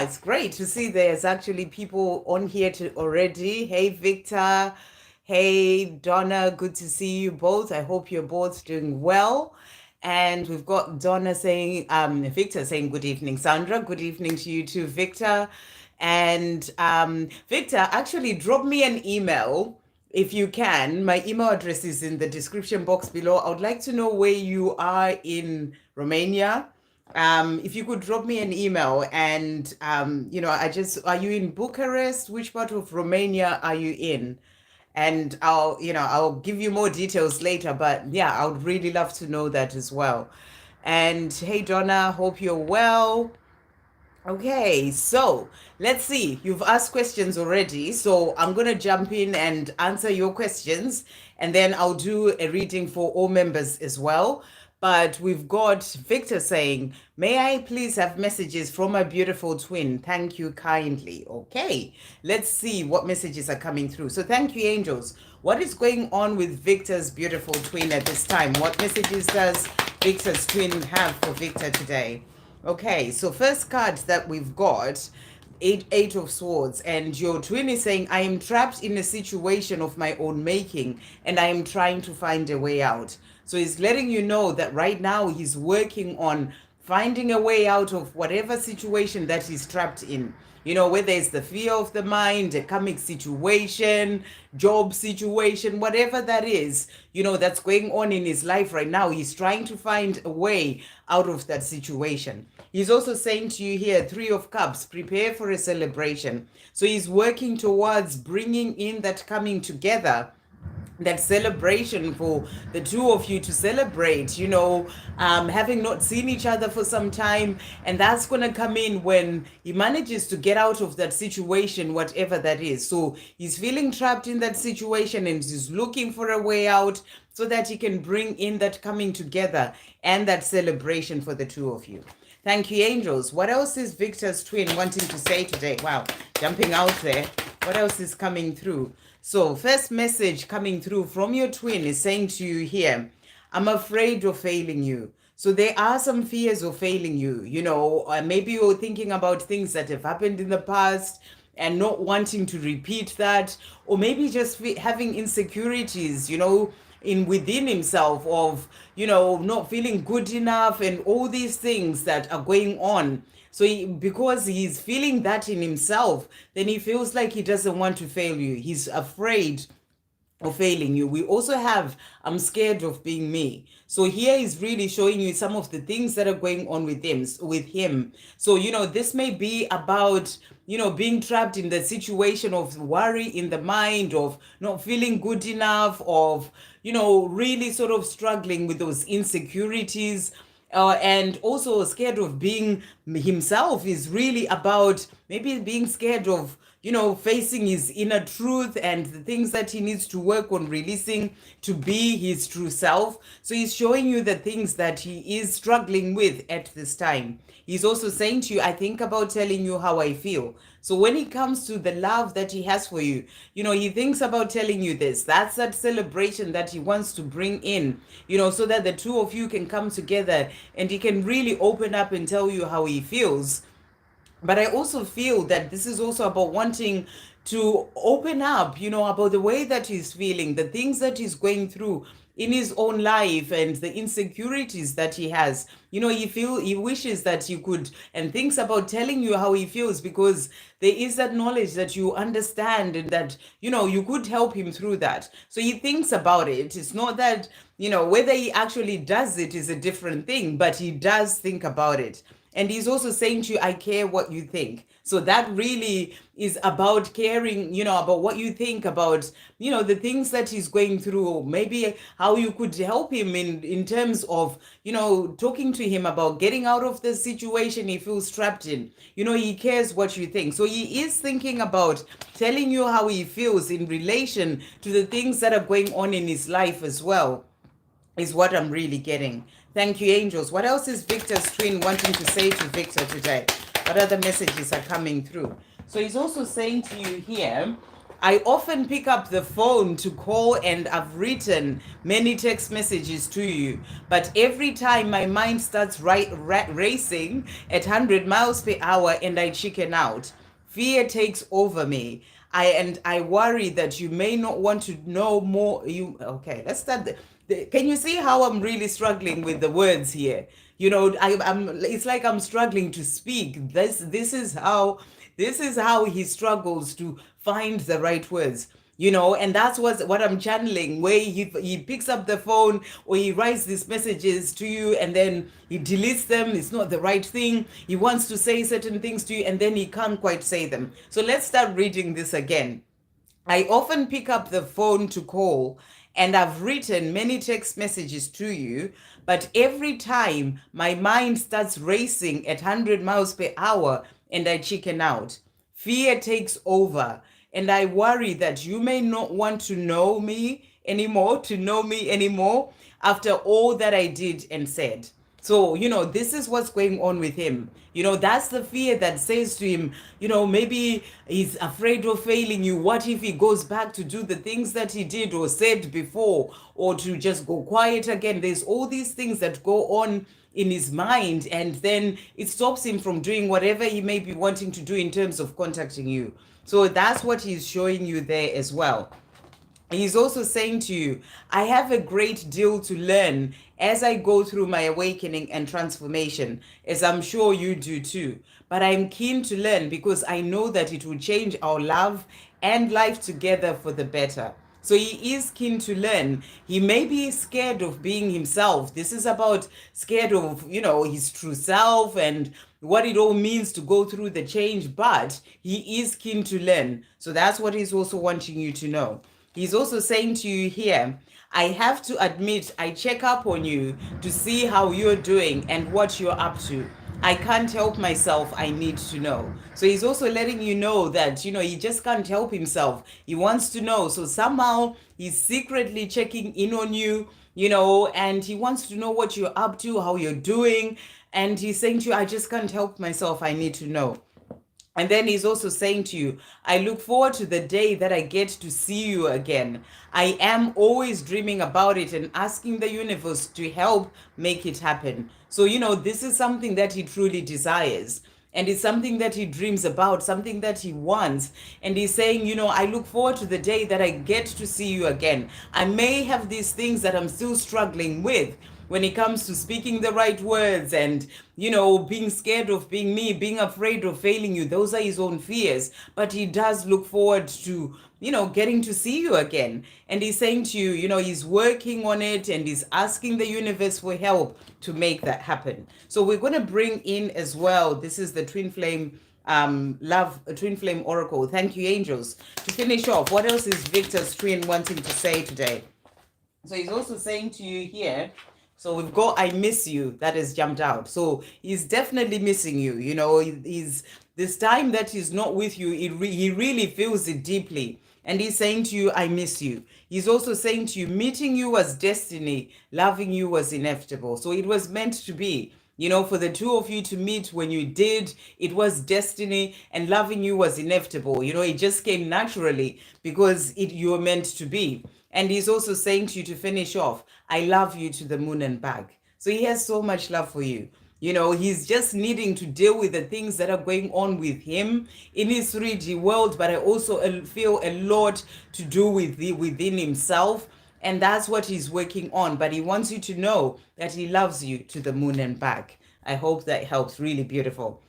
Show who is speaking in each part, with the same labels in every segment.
Speaker 1: it's great to see there's actually people on here already. Hey, Victor. Hey, Donna. Good to see you both. I hope you're both doing well. And we've got Donna saying, Victor saying, good evening, Sandra. Good evening to you too, Victor. And Victor, actually drop me an email if you can. My email address is in the description box below. I would like to know where you are in Romania. If you could drop me an email and, are you in Bucharest? Which part of Romania are you in? And I'll give you more details later, but yeah, I would really love to know that as well. And hey, Donna, hope you're well. Okay, so let's see. You've asked questions already, so I'm going to jump in and answer your questions, and then I'll do a reading for all members as well. But we've got Victor saying, may I please have messages from my beautiful twin? Thank you kindly. Okay, let's see what messages are coming through. So thank you, angels. What is going on with Victor's beautiful twin at this time? What messages does Victor's twin have for Victor today? Okay, so first card that we've got, eight of swords, and your twin is saying, I am trapped in a situation of my own making and I am trying to find a way out. So he's letting you know that right now he's working on finding a way out of whatever situation that he's trapped in. You know, whether it's the fear of the mind, a karmic situation, job situation, whatever that is, that's going on in his life right now. He's trying to find a way out of that situation. He's also saying to you here, Three of Cups, prepare for a celebration. So he's working towards bringing in that coming together, that celebration for the two of you to celebrate, having not seen each other for some time. And that's going to come in when he manages to get out of that situation, whatever that is. So he's feeling trapped in that situation and he's looking for a way out so that he can bring in that coming together and that celebration for the two of you. Thank you, angels. What else is Victor's twin wanting to say today? Wow, jumping out there. What else is coming through? So first message coming through from your twin is saying to you here, I'm afraid of failing you. So there are some fears of failing you, maybe you're thinking about things that have happened in the past and not wanting to repeat that, or maybe just having insecurities, within himself of, not feeling good enough and all these things that are going on. So because he's feeling that in himself, then he feels like he doesn't want to fail you. He's afraid of failing you. We also have, I'm scared of being me. So here is really showing you some of the things that are going on with him. So, this may be about, being trapped in the situation of worry in the mind, of not feeling good enough, of, really sort of struggling with those insecurities. And also scared of being himself is really about maybe being scared of, facing his inner truth and the things that he needs to work on releasing to be his true self. So he's showing you the things that he is struggling with at this time. He's also saying to you, I think about telling you how I feel. So when it comes to the love that he has for you, he thinks about telling you this. That's that celebration that he wants to bring in, so that the two of you can come together and he can really open up and tell you how he feels. But I also feel that this is also about wanting to open up, about the way that he's feeling, the things that he's going through in his own life and the insecurities that he has. He wishes that he could and thinks about telling you how he feels, because there is that knowledge that you understand and that, you could help him through that. So he thinks about it. It's not that, whether he actually does it is a different thing, but he does think about it. And he's also saying to you, I care what you think. So that really is about caring, about what you think about, the things that he's going through, or maybe how you could help him in terms of, talking to him about getting out of the situation he feels trapped in. He cares what you think. So he is thinking about telling you how he feels in relation to the things that are going on in his life as well, is what I'm really getting. Thank you, angels. What else is Victor's twin wanting to say to Victor today? What other messages are coming through? So he's also saying to you here, I often pick up the phone to call and I've written many text messages to you, but every time my mind starts racing at 100 miles per hour and I chicken out. Fear takes over me. I worry that you may not want to know more. Okay, let's start. Can you see how I'm really struggling with the words here? I'm. It's like I'm struggling to speak. This is how he struggles to find the right words. And that's what I'm channeling, where he picks up the phone or he writes these messages to you and then he deletes them. It's not the right thing. He wants to say certain things to you and then he can't quite say them. So let's start reading this again. I often pick up the phone to call, and I've written many text messages to you, but every time my mind starts racing at 100 miles per hour and I chicken out. Fear takes over, and I worry that you may not want to know me anymore after all that I did and said. So, this is what's going on with him. That's the fear that says to him, maybe he's afraid of failing you. What if he goes back to do the things that he did or said before, or to just go quiet again? There's all these things that go on in his mind, and then it stops him from doing whatever he may be wanting to do in terms of contacting you. So that's what he's showing you there as well. He's also saying to you, I have a great deal to learn as I go through my awakening and transformation, as I'm sure you do too. But I'm keen to learn because I know that it will change our love and life together for the better. So he is keen to learn. He may be scared of being himself. This is about scared of, his true self and what it all means to go through the change, but he is keen to learn. So that's what he's also wanting you to know. He's also saying to you here, I have to admit, I check up on you to see how you're doing and what you're up to. I can't help myself. I need to know. So he's also letting you know that, he just can't help himself. He wants to know. So somehow he's secretly checking in on you, and he wants to know what you're up to, how you're doing. And he's saying to you, I just can't help myself. I need to know. And then he's also saying to you, I look forward to the day that I get to see you again. I am always dreaming about it and asking the universe to help make it happen. So, this is something that he truly desires. And it's something that he dreams about, something that he wants. And he's saying, I look forward to the day that I get to see you again. I may have these things that I'm still struggling with when it comes to speaking the right words and, being scared of being me, being afraid of failing you. Those are his own fears. But he does look forward to, getting to see you again. And he's saying to you, he's working on it and he's asking the universe for help to make that happen. So we're going to bring in as well, this is the Twin Flame Twin Flame Oracle. Thank you, angels. To finish off, what else is Victor's twin wanting to say today? So he's also saying to you here, so we've got I miss you that has jumped out. So he's definitely missing you. He's this time that he's not with you, he really feels it deeply. And he's saying to you, I miss you. He's also saying to you, meeting you was destiny, loving you was inevitable. So it was meant to be. For the two of you to meet when you did, it was destiny, and loving you was inevitable. It just came naturally because you were meant to be. And he's also saying to you to finish off, I love you to the moon and back. So he has so much love for you. He's just needing to deal with the things that are going on with him in his 3D world, but I also feel a lot to do within himself. And that's what he's working on. But he wants you to know that he loves you to the moon and back. I hope that helps. Really beautiful.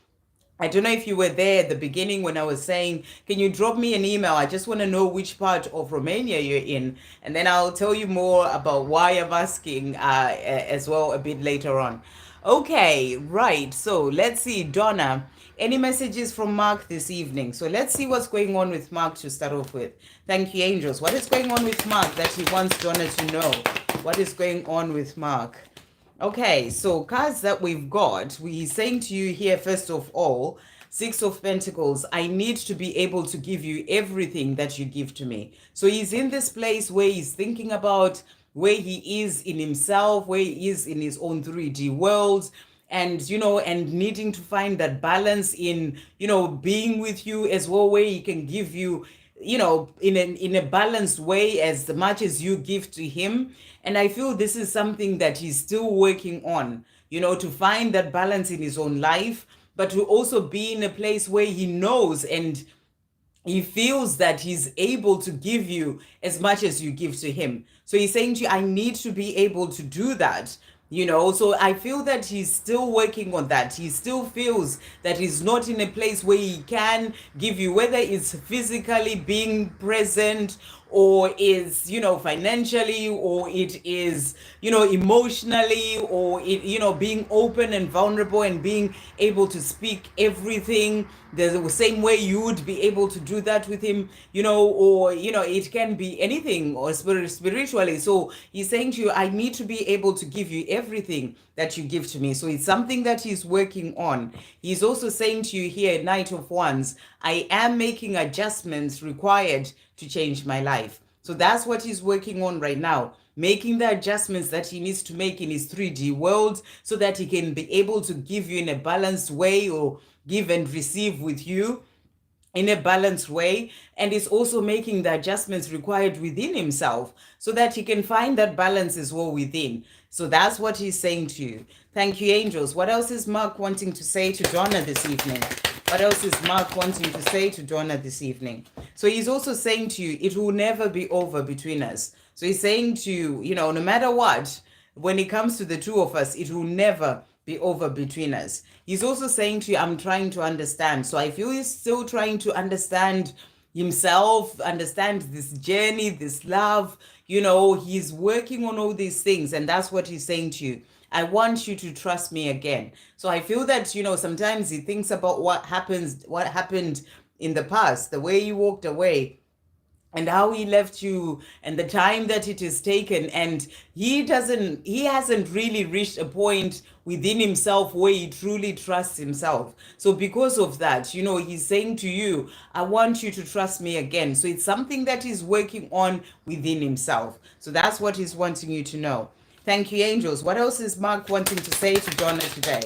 Speaker 1: I don't know if you were there at the beginning when I was saying, can you drop me an email? I just want to know which part of Romania you're in. And then I'll tell you more about why I'm asking as well a bit later on. Okay, right. So let's see, Donna. Any messages from Mark this evening? So let's see what's going on with Mark to start off with. Thank you, angels. What is going on with Mark that he wants Donna to know? What is going on with Mark? Okay, so cards that we've got, we're saying to you here, first of all, Six of Pentacles, I need to be able to give you everything that you give to me. So he's in this place where he's thinking about where he is in himself, where he is in his own 3D world, and, and needing to find that balance in, being with you as well, where he can give you in a balanced way as much as you give to him. And I feel this is something that he's still working on, to find that balance in his own life, but to also be in a place where he knows and he feels that he's able to give you as much as you give to him. So he's saying to you, I need to be able to do that. So I feel that he's still working on that. He still feels that he's not in a place where he can give you, whether it's physically being present, or is, financially, or it is, emotionally, or it, being open and vulnerable and being able to speak everything the same way you would be able to do that with him, or, it can be anything, or spiritually. So he's saying to you, I need to be able to give you everything that you give to me. So it's something that he's working on. He's also saying to you here, Knight of Wands, I am making adjustments required to change my life. So that's what he's working on right now, making the adjustments that he needs to make in his 3D world so that he can be able to give you in a balanced way, or give and receive with you in a balanced way. And is also making the adjustments required within himself so that he can find that balance as well within. So that's what he's saying to you. Thank you, angels. What else is Mark wanting to say to Donna this evening? What else is Mark wanting to say to Donna this evening? So he's also saying to you, it will never be over between us. So he's saying to you, no matter what, when it comes to the two of us, it will never be over between us. He's also saying to you, I'm trying to understand. So I feel he's still trying to understand himself, understand this journey, this love. He's working on all these things, and that's what he's saying to you. I want you to trust me again. So I feel that, sometimes he thinks about what happened in the past, the way you walked away, and how he left you, and the time that it has taken. And he hasn't really reached a point within himself where he truly trusts himself. So because of that, he's saying to you, I want you to trust me again. So it's something that he's working on within himself. So that's what he's wanting you to know. Thank you, angels. What else is Mark wanting to say to Donna today?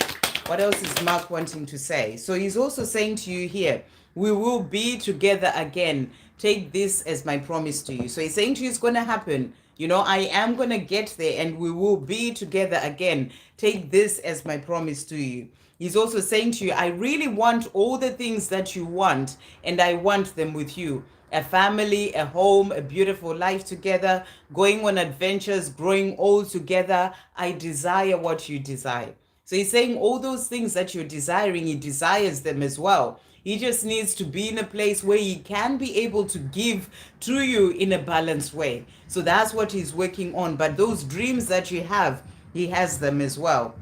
Speaker 1: What else is Mark wanting to say? So he's also saying to you here, we will be together again. Take this as my promise to you. So he's saying to you, it's going to happen. I am going to get there, and we will be together again. Take this as my promise to you. He's also saying to you, I really want all the things that you want, and I want them with you. A family, a home, a beautiful life together, going on adventures, growing all together. I desire what you desire. So he's saying all those things that you're desiring, he desires them as well. He just needs to be in a place where he can be able to give to you in a balanced way. So that's what he's working on. But those dreams that you have, he has them as well.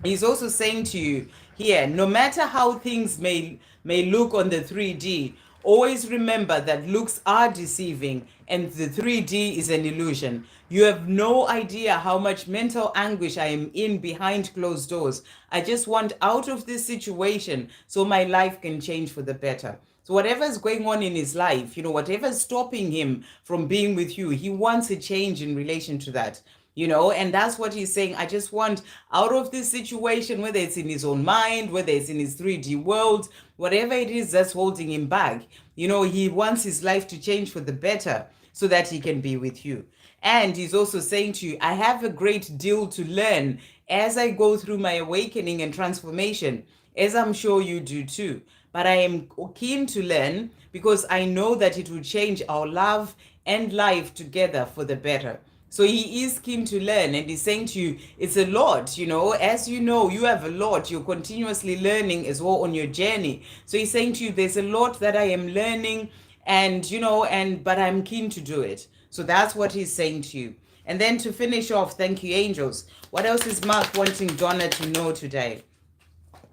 Speaker 1: He's also saying to you here, no matter how things may look on the 3D, always remember that looks are deceiving, and the 3D is an illusion. You have no idea how much mental anguish I am in behind closed doors. I just want out of this situation so my life can change for the better. So whatever is going on in his life, whatever is stopping him from being with you, he wants a change in relation to that. And that's what he's saying. I just want out of this situation, whether it's in his own mind, whether it's in his 3D world, whatever it is that's holding him back, he wants his life to change for the better so that he can be with you. And he's also saying to you, I have a great deal to learn as I go through my awakening and transformation, as I'm sure you do too. But I am keen to learn because I know that it will change our love and life together for the better. So he is keen to learn, and he's saying to you, it's a lot, as you have a lot, you're continuously learning as well on your journey. So he's saying to you, there's a lot that I am learning, and, but I'm keen to do it. So that's what he's saying to you. And then to finish off, thank you, angels. What else is Mark wanting Donna to know today?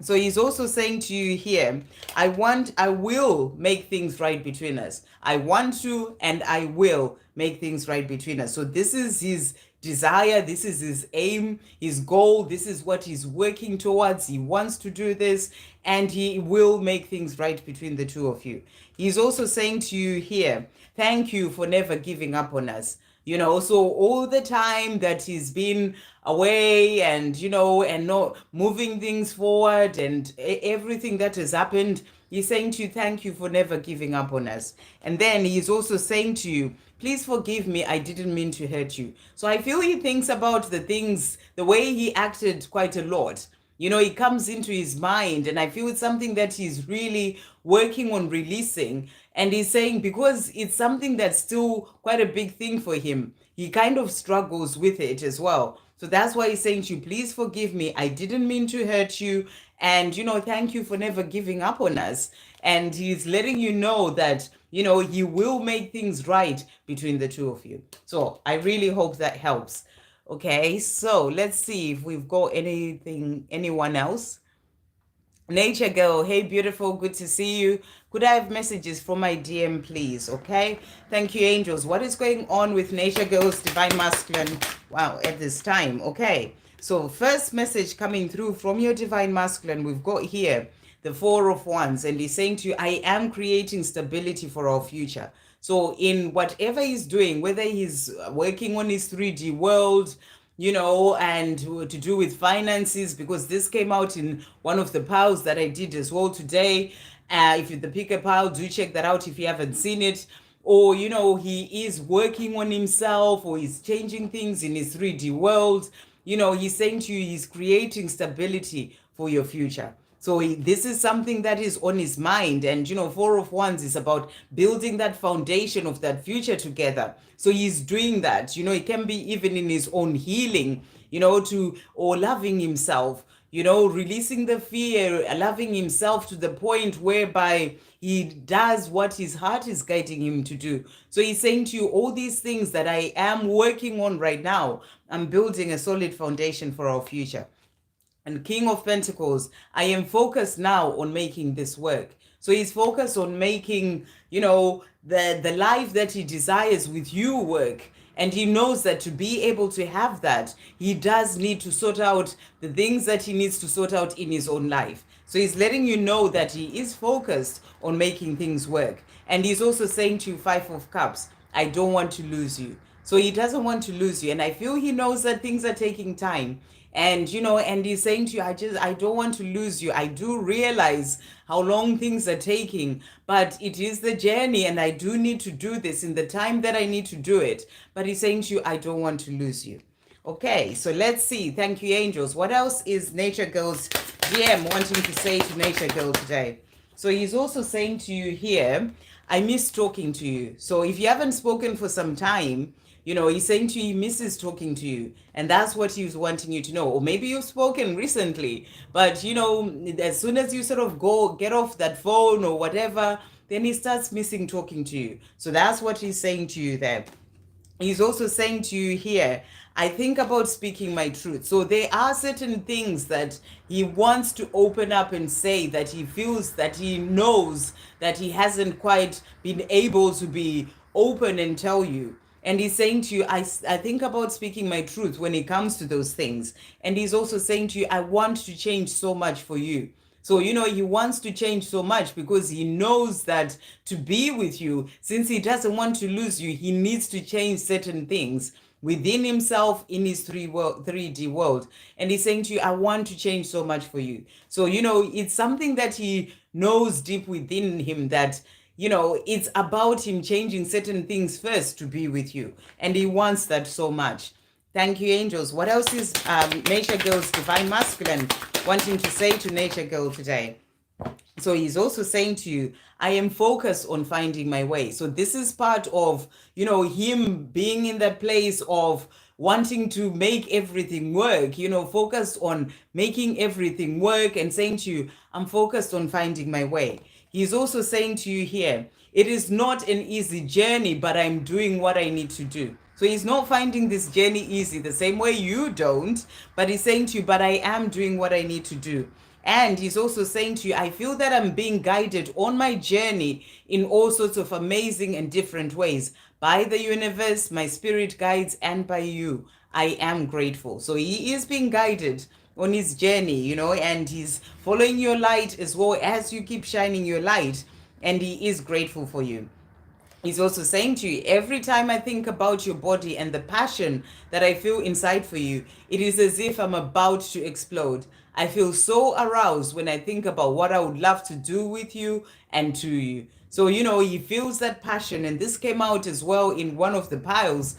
Speaker 1: So he's also saying to you here, I will make things right between us. I want to, and I will make things right between us. So this is his desire. This is his aim, his goal. This is what he's working towards. He wants to do this, and he will make things right between the two of you. He's also saying to you here, thank you for never giving up on us. So all the time that he's been away and, and not moving things forward, and everything that has happened, he's saying to you, thank you for never giving up on us. And then he's also saying to you, please forgive me, I didn't mean to hurt you. So I feel he thinks about the things, the way he acted quite a lot. You know, it comes into his mind, and I feel it's something that he's really working on releasing. And he's saying because it's something that's still quite a big thing for him, he kind of struggles with it as well. So that's why he's saying to you, please forgive me. I didn't mean to hurt you. And, you know, thank you for never giving up on us. And he's letting you know that, you know, he will make things right between the two of you. So I really hope that helps. Okay, so let's see if we've got anyone else. Nature girl, hey beautiful, good to see you. Could I have messages from my DM, please? Okay, thank you, angels. What is going on with Nature girl's divine masculine? Wow, at this time. Okay, so first message coming through from your divine masculine, we've got here the Four of Wands, and he's saying to you, I am creating stability for our future. So in whatever he's doing, whether he's working on his 3D world, you know, and to do with finances, because this came out in one of the piles that I did as well today. If you're the picker pile, do check that out if you haven't seen it. Or, you know, he is working on himself, or he's changing things in his 3D world. You know, he's saying to you, he's creating stability for your future. So this is something that is on his mind. And, you know, Four of Wands is about building that foundation of that future together. So he's doing that. You know, it can be even in his own healing, you know, or loving himself, you know, releasing the fear, loving himself to the point whereby he does what his heart is guiding him to do. So he's saying to you, all these things that I am working on right now, I'm building a solid foundation for our future. And King of Pentacles, I am focused now on making this work. So he's focused on making, you know, the life that he desires with you work. And he knows that to be able to have that, he does need to sort out the things that he needs to sort out in his own life. So he's letting you know that he is focused on making things work. And he's also saying to you, Five of Cups, I don't want to lose you. So he doesn't want to lose you. And I feel he knows that things are taking time. And, you know, and he's saying to you, I don't want to lose you. I do realize how long things are taking, but it is the journey, and I do need to do this in the time that I need to do it. But he's saying to you, I don't want to lose you. Okay, so let's see. Thank you, angels. What else is Nature Girl's DM wanting to say to Nature Girl today? So he's also saying to you here, I miss talking to you. So if you haven't spoken for some time, you know, he's saying to you, he misses talking to you. And that's what he's wanting you to know. Or maybe you've spoken recently, but, you know, as soon as you sort of get off that phone or whatever, then he starts missing talking to you. So that's what he's saying to you there. He's also saying to you here, I think about speaking my truth. So there are certain things that he wants to open up and say, that he feels, that he knows that he hasn't quite been able to be open and tell you. And he's saying to you, I think about speaking my truth when it comes to those things. And he's also saying to you, I want to change so much for you. So, you know, he wants to change so much because he knows that to be with you, since he doesn't want to lose you, he needs to change certain things within himself in his 3D world. And he's saying to you, I want to change so much for you. So, you know, it's something that he knows deep within him, that, you know, it's about him changing certain things first to be with you. And he wants that so much. Thank you, angels. What else is Nature Girl's divine masculine wanting to say to Nature Girl today? So he's also saying to you, I am focused on finding my way. So this is part of, you know, him being in that place of wanting to make everything work, you know, focused on making everything work, and saying to you, I'm focused on finding my way. He's also saying to you here, it is not an easy journey, but I'm doing what I need to do. So he's not finding this journey easy the same way you don't, but he's saying to you, but I am doing what I need to do. And he's also saying to you, I feel that I'm being guided on my journey in all sorts of amazing and different ways by the universe, my spirit guides, and by you. I am grateful. So he is being guided on his journey, you know, and he's following your light as well as you keep shining your light, and he is grateful for you. He's also saying to you, every time I think about your body and the passion that I feel inside for you, it is as if I'm about to explode. I feel so aroused when I think about what I would love to do with you and to you. So, he feels that passion. And this came out as well in one of the piles.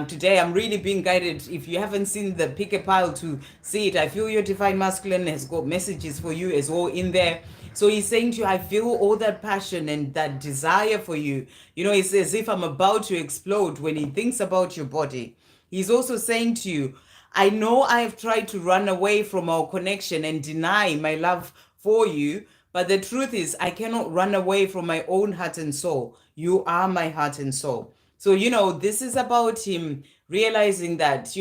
Speaker 1: Today, I'm really being guided. If you haven't seen the pick a pile to see it, I feel your divine masculine has got messages for you as well in there. So he's saying to you, I feel all that passion and that desire for you. It's as if I'm about to explode when he thinks about your body. He's also saying to you, I know I have tried to run away from our connection and deny my love for you, but the truth is, I cannot run away from my own heart and soul. You are my heart and soul. So, this is about him realizing that,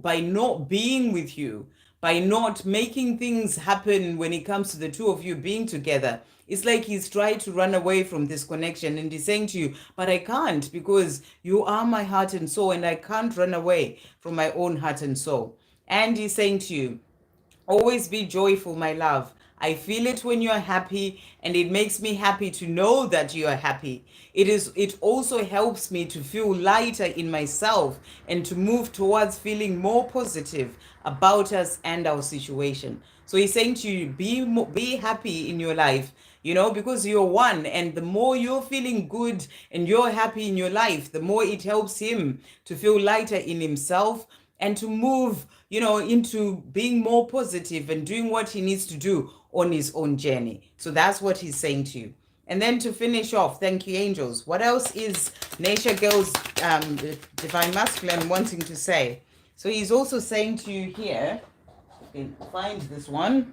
Speaker 1: by not being with you, by not making things happen when it comes to the two of you being together, it's like he's tried to run away from this connection and he's saying to you, but I can't because you are my heart and soul and I can't run away from my own heart and soul. And he's saying to you, always be joyful, my love. I feel it when you're happy, and it makes me happy to know that you are happy. It also helps me to feel lighter in myself and to move towards feeling more positive about us and our situation. So he's saying to you, be happy in your life, because you're one, and the more you're feeling good and you're happy in your life, the more it helps him to feel lighter in himself and to move, into being more positive and doing what he needs to do on his own journey. So that's what he's saying to you. And then to finish off, thank you, angels. What else is Nature Girl's Divine Masculine wanting to say? So he's also saying to you here, you can find this one.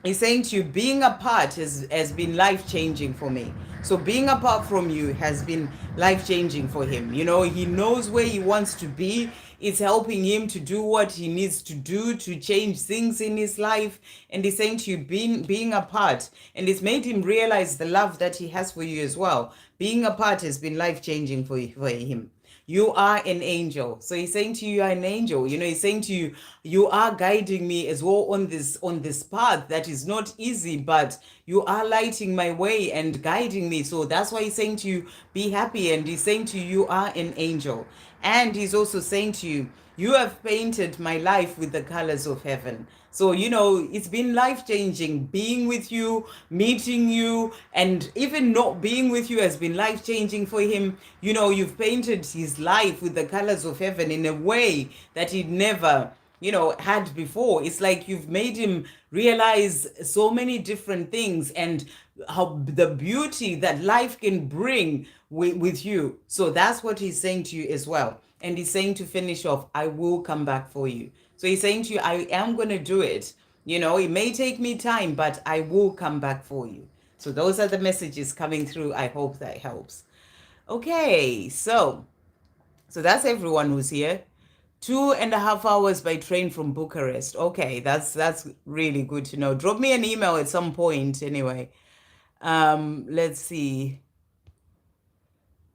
Speaker 1: He's saying to you, being apart has been life-changing for me. So being apart from you has been life-changing for him. He knows where he wants to be. It's helping him to do what he needs to do to change things in his life. And he's saying to you, being apart. And it's made him realize the love that he has for you as well. Being apart has been life-changing for him. You are an angel. So he's saying to you, you are an angel. He's saying to you, you are guiding me as well on this path that is not easy, but you are lighting my way and guiding me. So that's why he's saying to you, be happy. And he's saying to you, you are an angel. And he's also saying to you, you have painted my life with the colors of heaven. So, it's been life-changing. Being with you, meeting you, and even not being with you has been life-changing for him. You've painted his life with the colors of heaven in a way that he'd never, had before. It's like you've made him realize so many different things and how the beauty that life can bring with you. So that's what he's saying to you as well. And he's saying to finish off, I will come back for you. So he's saying to you, I am going to do it. It may take me time, but I will come back for you. So those are the messages coming through. I hope that helps. Okay, so that's everyone who's here. 2.5 hours by train from Bucharest. Okay, that's really good to know. Drop me an email at some point anyway. Let's see.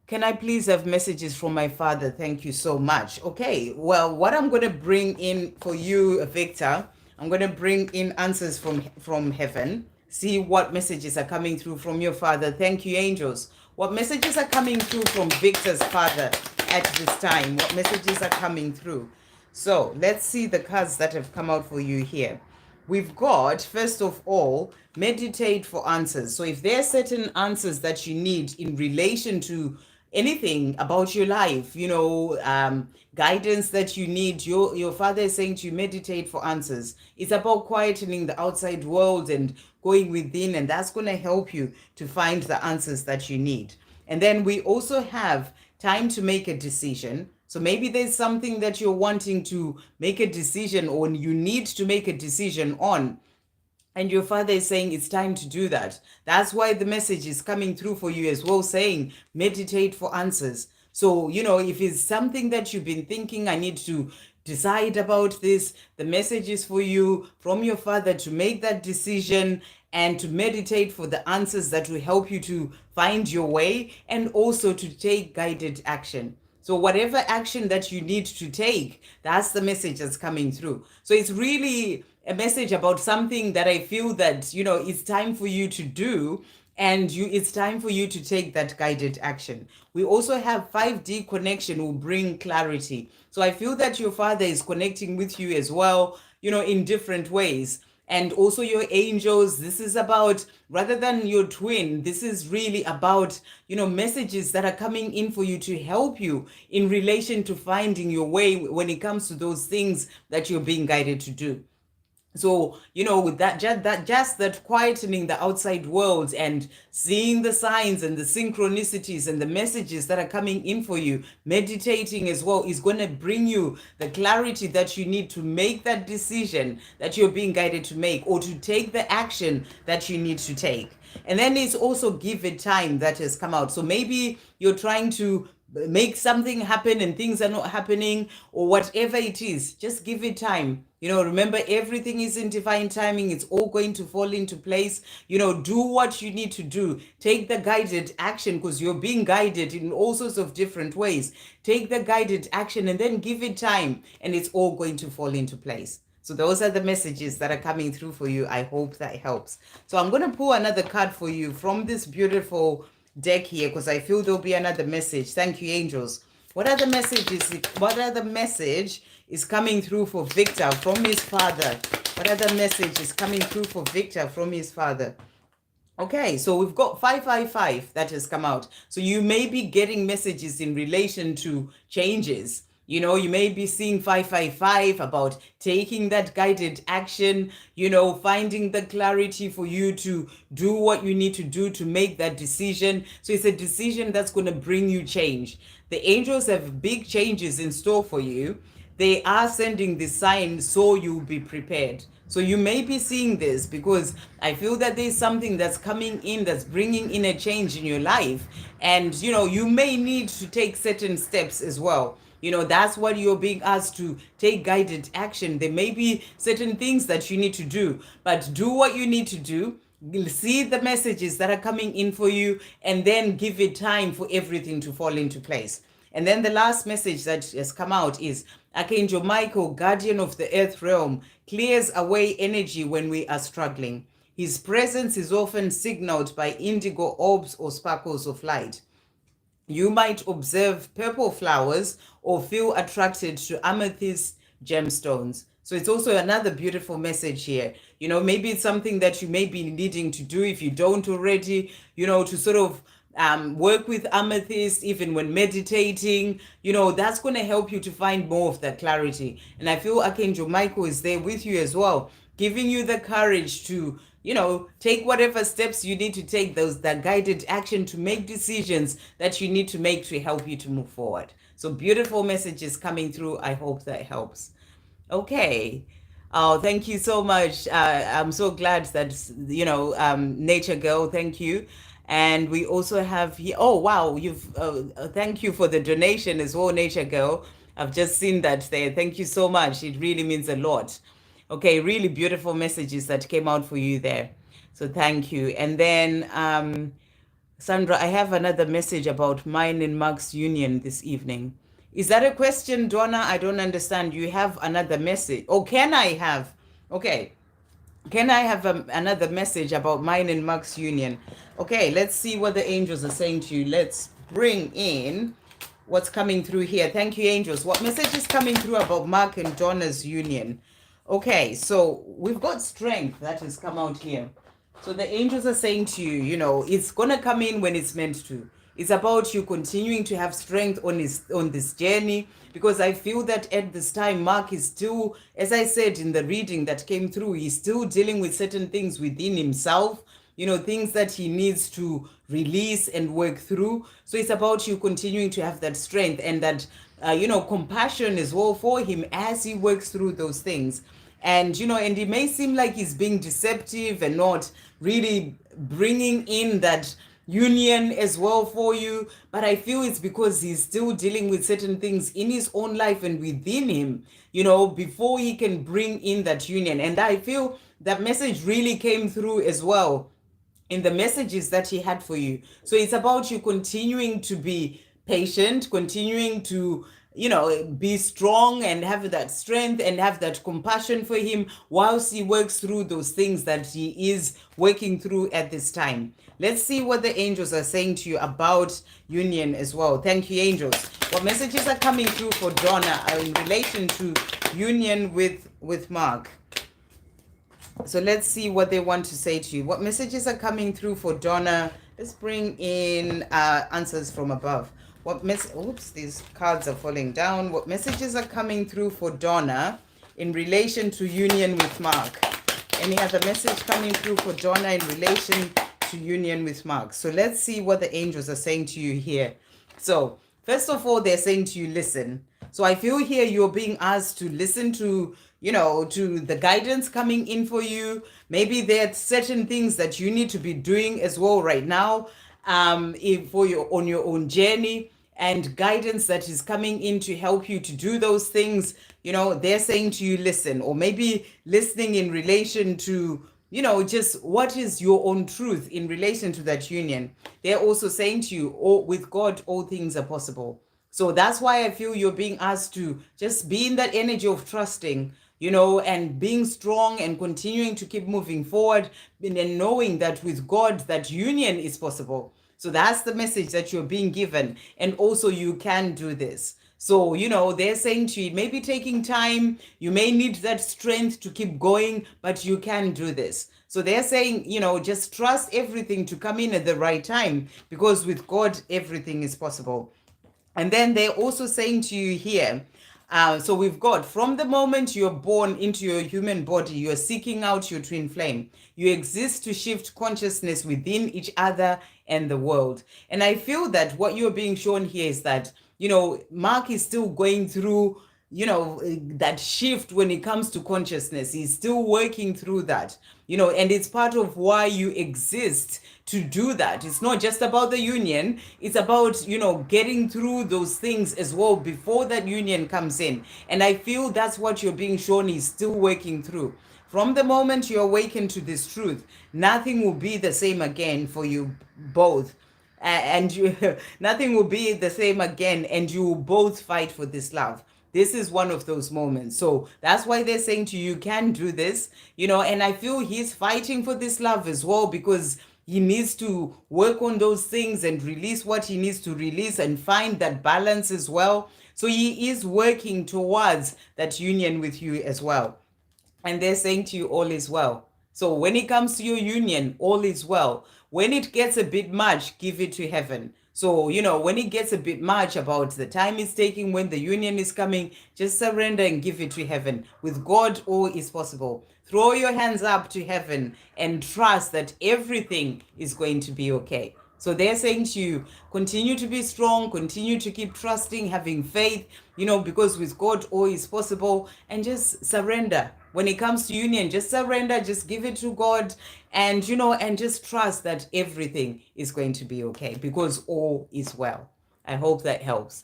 Speaker 1: Can I please have messages from my father? Thank you so much. Okay, well, what I'm going to bring in for you, Victor, I'm going to bring in answers from heaven. See what messages are coming through from your father. Thank you, angels. What messages are coming through from Victor's father at this time? What messages are coming through? So let's see the cards that have come out for you here. We've got, first of all, meditate for answers. So if there are certain answers that you need in relation to anything about your life, guidance that you need, your father is saying to you, meditate for answers. It's about quietening the outside world and going within, and that's going to help you to find the answers that you need. And then we also have time to make a decision. So maybe there's something that you're wanting to make a decision on, you need to make a decision on, and your father is saying it's time to do that. That's why the message is coming through for you as well, saying meditate for answers. So, if it's something that you've been thinking, I need to decide about this, the message is for you from your father to make that decision and to meditate for the answers that will help you to find your way and also to take guided action. So whatever action that you need to take, that's the message that's coming through. So it's really a message about something that I feel that, it's time for you to do, and it's time for you to take that guided action. We also have 5D connection will bring clarity. So I feel that your father is connecting with you as well, in different ways. and also your angels. This is about, rather than your twin, this is really about, messages that are coming in for you to help you in relation to finding your way when it comes to those things that you're being guided to do. So, with that quietening the outside world and seeing the signs and the synchronicities and the messages that are coming in for you, meditating as well is going to bring you the clarity that you need to make that decision that you're being guided to make, or to take the action that you need to take. And then it's also give it time that has come out. So maybe you're trying to make something happen and things are not happening, or whatever it is, just give it time. Remember, everything is in divine timing. It's all going to fall into place. Do what you need to do. Take the guided action, because you're being guided in all sorts of different ways. Take the guided action and then give it time, and it's all going to fall into place. So those are the messages that are coming through for you. I hope that helps. So I'm going to pull another card for you from this beautiful deck here, because I feel there'll be another message. Thank you, angels. What are the messages? What are the message is coming through for Victor from his father? What other message is coming through for Victor from his father? Okay, so we've got 555 that has come out. So you may be getting messages in relation to changes. You may be seeing 555 about taking that guided action, finding the clarity for you to do what you need to do to make that decision. So it's a decision that's going to bring you change. The angels have big changes in store for you. They are sending the sign so you'll be prepared. So you may be seeing this because I feel that there's something that's coming in that's bringing in a change in your life. And, you may need to take certain steps as well. That's what you're being asked to take guided action. There may be certain things that you need to do, but do what you need to do. See the messages that are coming in for you, and then give it time for everything to fall into place. And then the last message that has come out is Archangel Michael, guardian of the earth realm, clears away energy when we are struggling. His presence is often signaled by indigo orbs or sparkles of light. You might observe purple flowers or feel attracted to amethyst gemstones. So it's also another beautiful message here. Maybe it's something that you may be needing to do if you don't already, to sort of work with amethyst, even when meditating. That's going to help you to find more of that clarity. And I feel Archangel Michael is there with you as well, giving you the courage to take whatever steps you need to take, that guided action to make decisions that you need to make to help you to move forward. So beautiful messages coming through. I hope that helps. Okay. Oh, thank you so much. I'm so glad that, Nature Girl, thank you. And we also have here, oh, wow, thank you for the donation as well, Nature Girl. I've just seen that there. Thank you so much. It really means a lot. Okay, really beautiful messages that came out for you there. So thank you. And then, Sandra, I have another message about mine and Mark's union this evening. Is that a question, Donna? I don't understand. You have another message. Oh, can I have? Okay. Can I have another message about mine and Mark's union? Okay, let's see what the angels are saying to you. Let's bring in what's coming through here. Thank you, angels. What message is coming through about Mark and Donna's union? Okay, so we've got strength that has come out here. So the angels are saying to you, it's going to come in when it's meant to. It's about you continuing to have strength on this journey, because I feel that at this time, Mark is still, as I said in the reading that came through, he's still dealing with certain things within himself, things that he needs to release and work through. So it's about you continuing to have that strength and that, compassion as well for him as he works through those things. And, and it may seem like he's being deceptive and not really bringing in that union as well for you, but I feel it's because he's still dealing with certain things in his own life and within him, before he can bring in that union. And I feel that message really came through as well in the messages that he had for you. So it's about you continuing to be patient, continuing to be strong and have that strength and have that compassion for him whilst he works through those things that he is working through at this time. Let's see what the angels are saying to you about union as well. Thank you, angels. What messages are coming through for Donna in relation to union with Mark? So let's see what they want to say to you. What messages are coming through for Donna? Let's bring in answers from above. Oops, these cards are falling down. What messages are coming through for Donna in relation to union with Mark? Any other message coming through for Donna in relation to union with Mark? So let's see what the angels are saying to you here. So first of all, they're saying to you, listen. So I feel here you're being asked to listen to, to the guidance coming in for you. Maybe there are certain things that you need to be doing as well right now, for your on your own journey, and guidance that is coming in to help you to do those things. They're saying to you, listen, or maybe listening in relation to, just what is your own truth in relation to that union. They're also saying to you, oh, with God, all things are possible. So that's why I feel you're being asked to just be in that energy of trusting, and being strong and continuing to keep moving forward, and knowing that with God, that union is possible. So that's the message that you're being given. And also, you can do this. So, they're saying to you, it may be taking time. You may need that strength to keep going, but you can do this. So they're saying, just trust everything to come in at the right time, because with God, everything is possible. And then they're also saying to you here, so we've got, from the moment you're born into your human body, you're seeking out your twin flame. You exist to shift consciousness within each other and the world. And I feel that what you're being shown here is that, Mark is still going through, that shift when it comes to consciousness. He's still working through that, and it's part of why you exist to do that. It's not just about the union, it's about, getting through those things as well before that union comes in. And I feel that's what you're being shown is still working through. From the moment you awaken to this truth, nothing will be the same again for you both. And you nothing will be the same again, and you will both fight for this love. This is one of those moments. So that's why they're saying to you, you can do this, and I feel he's fighting for this love as well, because he needs to work on those things and release what he needs to release and find that balance as well. So he is working towards that union with you as well. And they're saying to you, all is well. So when it comes to your union, all is well. When it gets a bit much, give it to heaven. So, when it gets a bit much about the time it's taking, when the union is coming, just surrender and give it to heaven. With God, all is possible. Throw your hands up to heaven and trust that everything is going to be okay. So they're saying to you, continue to be strong, continue to keep trusting, having faith, because with God, all is possible, and just surrender. When it comes to union, just surrender, just give it to God, and, and just trust that everything is going to be okay, because all is well. I hope that helps.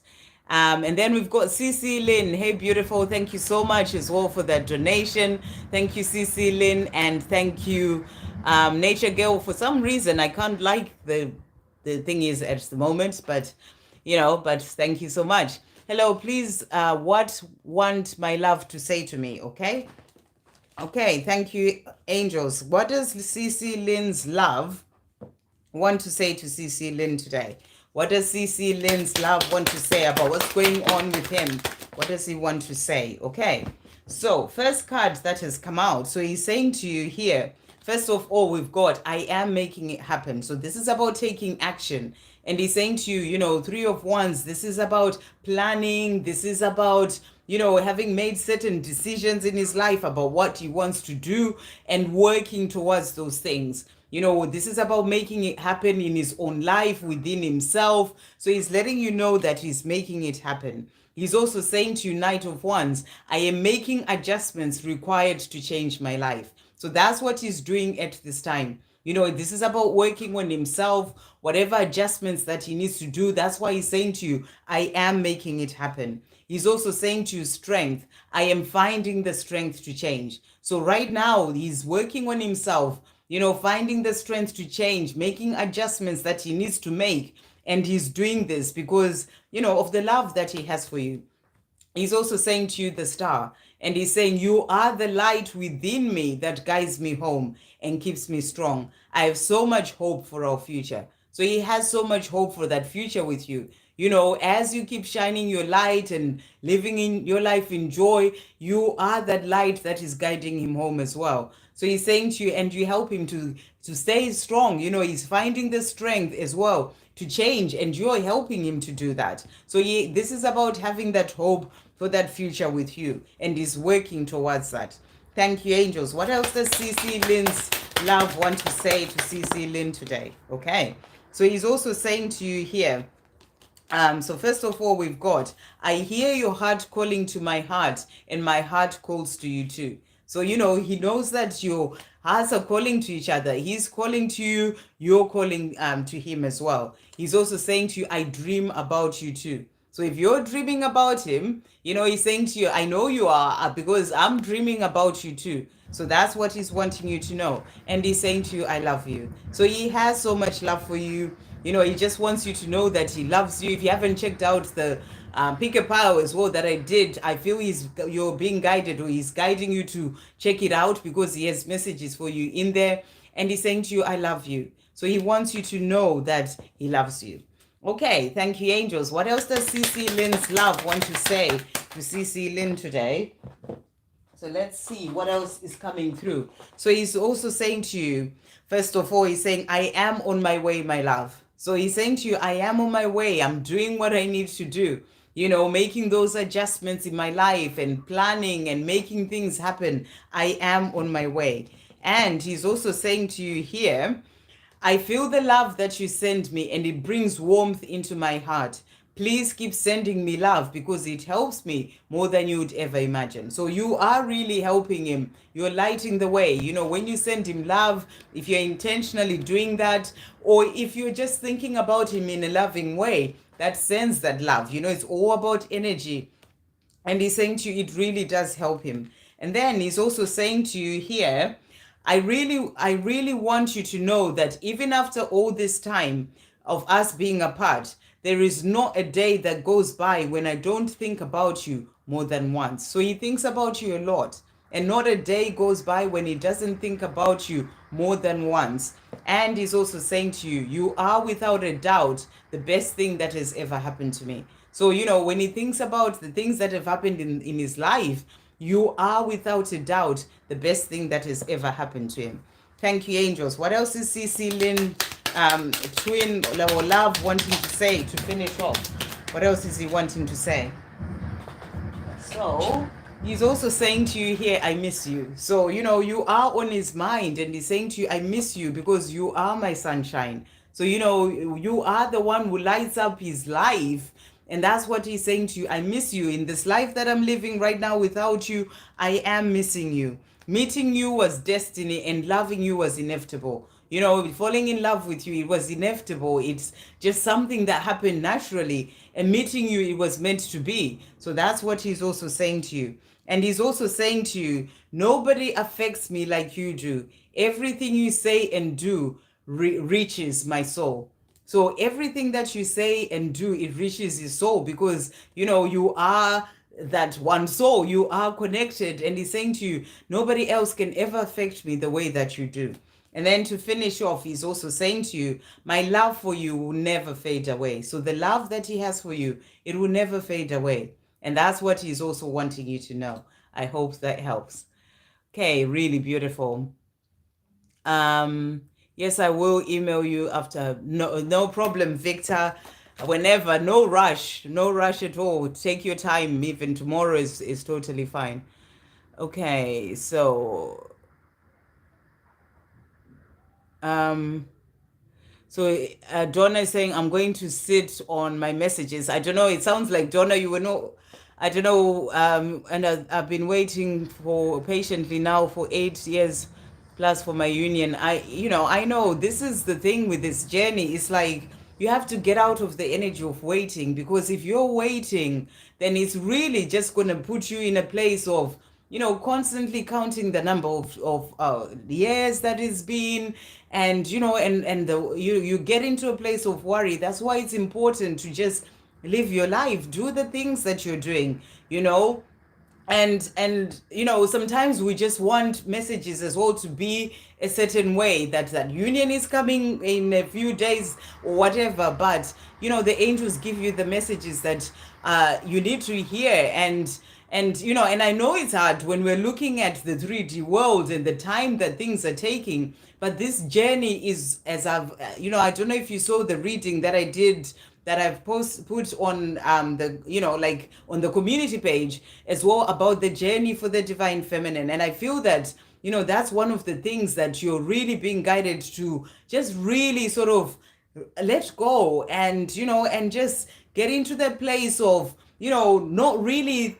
Speaker 1: And then we've got CC Lynn. Hey, beautiful. Thank you so much as well for that donation. Thank you, CC Lynn. And thank you, Nature Girl. For some reason, I can't like the thing is at the moment, but, but thank you so much. Hello, please, what want my love to say to me, okay? Okay, thank you, angels. What does CC Lynn's love want to say to CC Lynn today? What does CC Lynn's love want to say about what's going on with him? What does he want to say? Okay, so first card that has come out. So he's saying to you here, first of all, we've got, I am making it happen. So this is about taking action. And he's saying to you, Three of Wands, this is about planning. This is about, having made certain decisions in his life about what he wants to do and working towards those things. This is about making it happen in his own life, within himself. So he's letting you know that he's making it happen. He's also saying to you, Knight of Wands, I am making adjustments required to change my life. So that's what he's doing at this time. This is about working on himself, whatever adjustments that he needs to do. That's why he's saying to you, I am making it happen. He's also saying to you, strength. I am finding the strength to change. So right now, he's working on himself, finding the strength to change, making adjustments that he needs to make. And he's doing this because, of the love that he has for you. He's also saying to you, the star, and he's saying, you are the light within me that guides me home and keeps me strong. I have so much hope for our future. So he has so much hope for that future with you. As you keep shining your light and living in your life in joy, you are that light that is guiding him home as well. So he's saying to you, and you help him to stay strong. He's finding the strength as well to change, and you're helping him to do that. So this is about having that hope for that future with you, and he's working towards that. Thank you, angels. What else does CC Lynn's love want to say to CC Lynn today? Okay. So he's also saying to you here, so first of all, we've got, I hear your heart calling to my heart, and my heart calls to you too. So, he knows that your hearts are calling to each other. He's calling to you, you're calling to him as well. He's also saying to you, I dream about you too. So if you're dreaming about him, he's saying to you, I know you are, because I'm dreaming about you too. So that's what he's wanting you to know. And he's saying to you, I love you. So he has so much love for you. He just wants you to know that he loves you. If you haven't checked out the pick a pile as well that I did, I feel you're being guided, or he's guiding you to check it out, because he has messages for you in there. And he's saying to you, I love you. So he wants you to know that he loves you. Okay, thank you, angels. What else does CC Lynn's love want to say to CC Lynn today? So let's see what else is coming through. So he's also saying to you, first of all, he's saying, I am on my way, my love. So he's saying to you, I am on my way. I'm doing what I need to do. Making those adjustments in my life and planning and making things happen. I am on my way. And he's also saying to you here, I feel the love that you send me, and it brings warmth into my heart. Please keep sending me love, because it helps me more than you would ever imagine. So you are really helping him. You're lighting the way. When you send him love, if you're intentionally doing that, or if you're just thinking about him in a loving way, that sends that love. It's all about energy. And he's saying to you, it really does help him. And then he's also saying to you here, I really want you to know that even after all this time of us being apart, there is not a day that goes by when I don't think about you more than once. So he thinks about you a lot, and not a day goes by when he doesn't think about you more than once. And he's also saying to you, you are without a doubt the best thing that has ever happened to me. So, when he thinks about the things that have happened in his life, you are without a doubt the best thing that has ever happened to him. Thank you, angels. What else is CC Lynn, twin or love, wanting to say to finish off? What else is he wanting to say? So he's also saying to you here, I miss you. So, you are on his mind, and he's saying to you, I miss you because you are my sunshine. So, you are the one who lights up his life. And that's what he's saying to you. I miss you. In this life that I'm living right now without you, I am missing you. Meeting you was destiny, and loving you was inevitable. Falling in love with you, it was inevitable. It's just something that happened naturally. And meeting you, it was meant to be. So that's what he's also saying to you. And he's also saying to you, nobody affects me like you do. Everything you say and do reaches my soul. So everything that you say and do, it reaches his soul, because, you are that one soul. You are connected. And he's saying to you, nobody else can ever affect me the way that you do. And then to finish off, he's also saying to you, my love for you will never fade away. So the love that he has for you, it will never fade away. And that's what he's also wanting you to know. I hope that helps. Okay, really beautiful. Yes, I will email you after. No problem, Victor. Whenever, no rush at all. Take your time. Even tomorrow is totally fine. Okay, so Donna is saying, I'm going to sit on my messages. I don't know. It sounds like, Donna, you were not, I don't know. And I've been waiting patiently now for 8 years plus for my union. I know this is the thing with this journey. It's like, you have to get out of the energy of waiting, because if you're waiting, then it's really just going to put you in a place of, constantly counting the number of years that it's been, and, you get into a place of worry. That's why it's important to just live your life, do the things that you're doing, and sometimes we just want messages as well to be a certain way, that union is coming in a few days or whatever, but the angels give you the messages that you need to hear, and And, and I know it's hard when we're looking at the 3D world and the time that things are taking. But this journey is, as I've, I don't know if you saw the reading that I did, that I've put on the, like on the community page as well, about the journey for the divine feminine. And I feel that, that's one of the things that you're really being guided to just really sort of let go, and and just get into that place of not really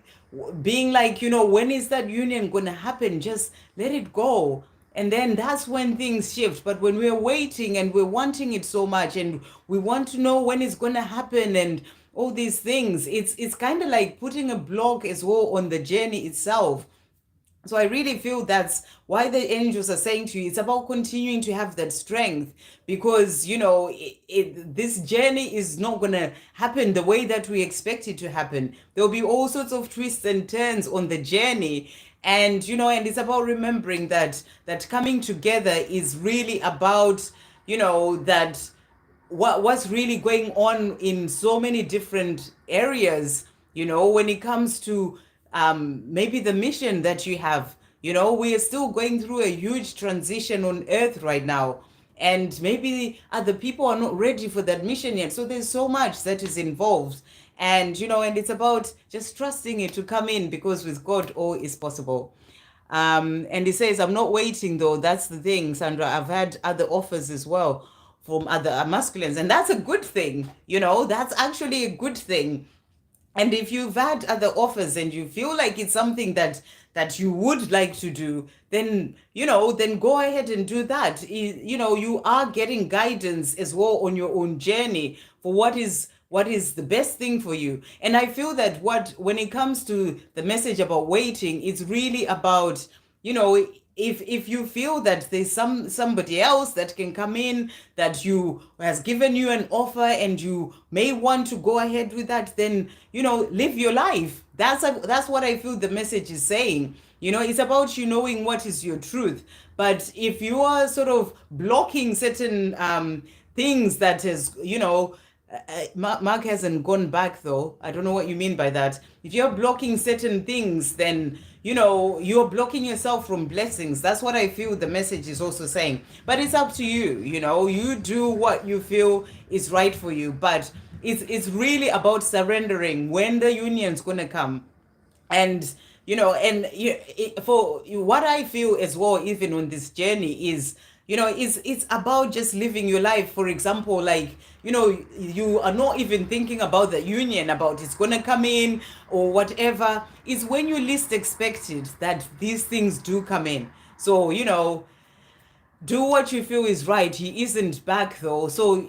Speaker 1: being like, when is that union gonna happen, just let it go. And then that's when things shift. But when we're waiting and we're wanting it so much, and we want to know when it's gonna happen and all these things, it's kind of like putting a block as well on the journey itself. So I really feel that's why the angels are saying to you, it's about continuing to have that strength, because, this journey is not going to happen the way that we expect it to happen. There'll be all sorts of twists and turns on the journey. And, and it's about remembering that coming together is really about, that what's really going on in so many different areas, when it comes to maybe the mission that you have. We are still going through a huge transition on earth right now, and maybe other people are not ready for that mission yet. So there's so much that is involved, and and it's about just trusting it to come in, because with God all is possible. And he says, I'm not waiting though. That's the thing, Sandra. I've had other offers as well from other masculines, and that's a good thing. That's actually a good thing. And if you've had other offers and you feel like it's something that you would like to do, then then go ahead and do that. You are getting guidance as well on your own journey for what is the best thing for you. And I feel that when it comes to the message about waiting, it's really about, if you feel that there's somebody else that can come in that has given you an offer, and you may want to go ahead with that, then live your life. That's what I feel the message is saying. It's about you knowing what is your truth. But if you are sort of blocking certain things that is, Mark hasn't gone back though. I don't know what you mean by that. If you're blocking certain things, then you're blocking yourself from blessings. That's what I feel the message is also saying. But it's up to you. You do what you feel is right for you. But it's really about surrendering when the union's gonna come. And for what I feel as well, even on this journey, is it's about just living your life. For example, like you are not even thinking about the union, about it's gonna come in or whatever. It's when you least expect it that these things do come in. So do what you feel is right. He isn't back though, so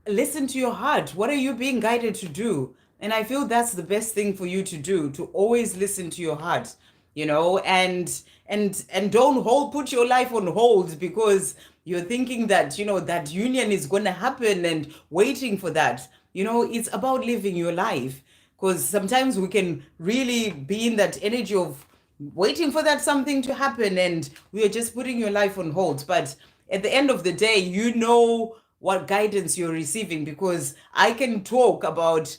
Speaker 1: listen to your heart. What are you being guided to do? And I feel that's the best thing for you to do, to always listen to your heart, and don't put your life on hold because you're thinking that, that union is going to happen and waiting for that. It's about living your life, because sometimes we can really be in that energy of waiting for that something to happen, and we are just putting your life on hold. But at the end of the day, what guidance you're receiving, because I can talk about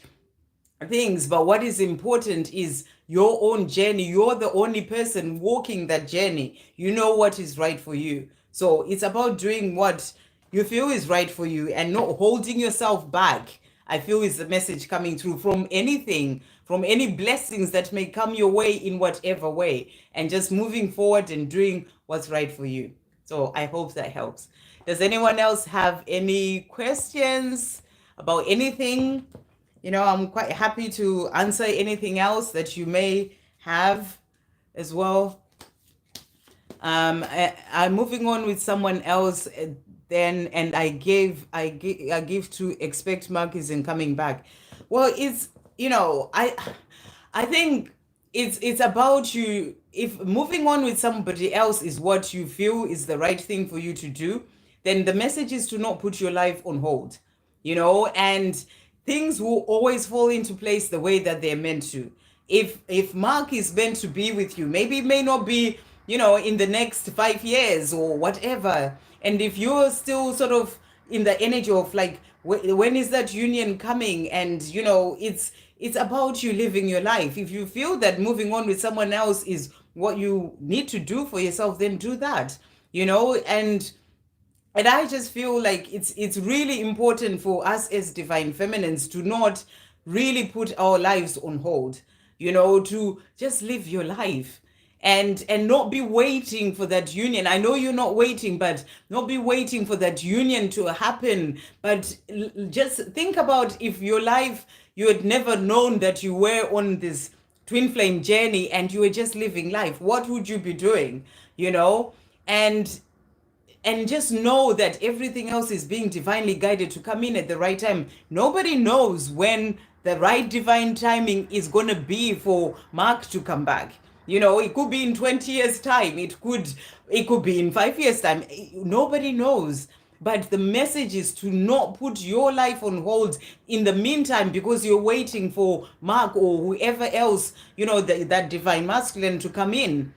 Speaker 1: things, but what is important is your own journey. You're the only person walking that journey. You know what is right for you. So it's about doing what you feel is right for you and not holding yourself back. I feel is the message coming through from anything, from any blessings that may come your way in whatever way, and just moving forward and doing what's right for you. So I hope that helps. Does anyone else have any questions about anything? I'm quite happy to answer anything else that you may have as well. I'm moving on with someone else then, and I give to expect Mark isn't coming back. Well, it's I think it's about you. If moving on with somebody else is what you feel is the right thing for you to do, then the message is to not put your life on hold, and things will always fall into place the way that they're meant to. If Mark is meant to be with you, maybe it may not be, in the next 5 years or whatever. And if you're still sort of in the energy of like When is that union coming? And it's about you living your life. If you feel that moving on with someone else is what you need to do for yourself, then do that. And I just feel like it's really important for us as divine feminines to not really put our lives on hold, to just live your life and not be waiting for that union. I know you're not waiting, but not be waiting for that union to happen. But just think about, if your life, you had never known that you were on this twin flame journey and you were just living life, what would you be doing? And just know that everything else is being divinely guided to come in at the right time. Nobody knows when the right divine timing is going to be for Mark to come back. It could be in 20 years time, it could be in 5 years time. Nobody knows. But the message is to not put your life on hold in the meantime because you're waiting for Mark or whoever else, that divine masculine to come in.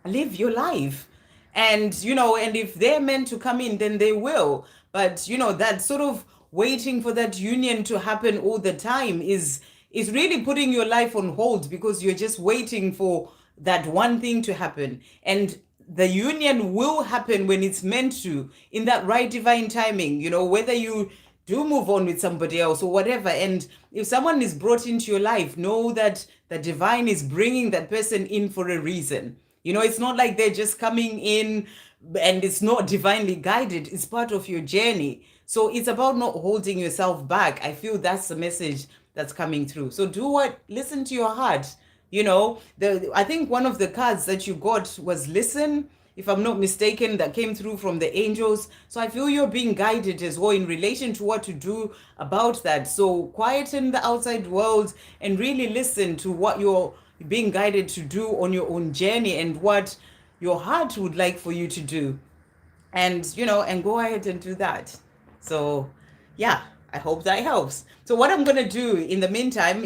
Speaker 1: Live your life. And if they're meant to come in, then they will. But that sort of waiting for that union to happen all the time is really putting your life on hold, because you're just waiting for that one thing to happen. And the union will happen when it's meant to, in that right divine timing, whether you do move on with somebody else or whatever. And if someone is brought into your life, know that the divine is bringing that person in for a reason. It's not like they're just coming in and it's not divinely guided. It's part of your journey. So it's about not holding yourself back. I feel that's the message that's coming through. So listen to your heart. I think one of the cards that you got was listen, if I'm not mistaken, that came through from the angels. So I feel you're being guided as well in relation to what to do about that. So quieten the outside world and really listen to what you're being guided to do on your own journey and what your heart would like for you to do. And go ahead and do that. So yeah, I hope that helps. So what I'm going to do in the meantime,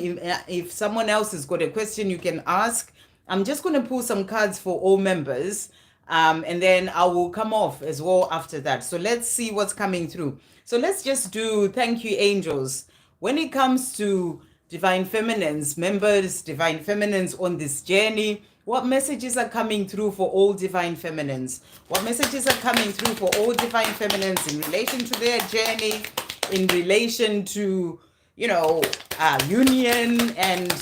Speaker 1: if someone else has got a question you can ask, I'm just going to pull some cards for all members, and then I will come off as well after that. So let's see what's coming through. So let's just do thank you, angels. When it comes to divine feminines, members, divine feminines on this journey, what messages are coming through for all divine feminines? What messages are coming through for all divine feminines in relation to their journey, in relation to, union and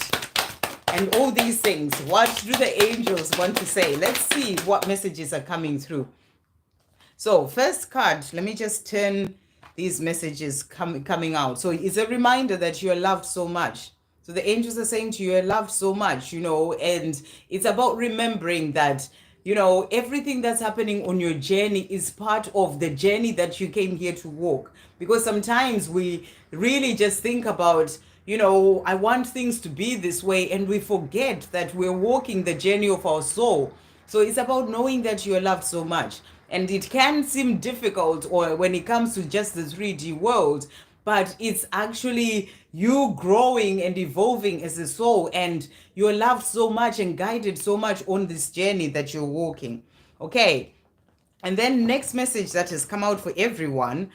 Speaker 1: all these things? What do the angels want to say? Let's see what messages are coming through. So first card, let me just turn these messages coming out. So it's a reminder that you are loved so much. So the angels are saying to you, you're loved so much, and it's about remembering that, everything that's happening on your journey is part of the journey that you came here to walk. Because sometimes we really just think about, I want things to be this way, and we forget that we're walking the journey of our soul. So it's about knowing that you're loved so much. And it can seem difficult, or when it comes to just the 3D world, but it's actually you growing and evolving as a soul, and you're loved so much and guided so much on this journey that you're walking. Okay. And then next message that has come out for everyone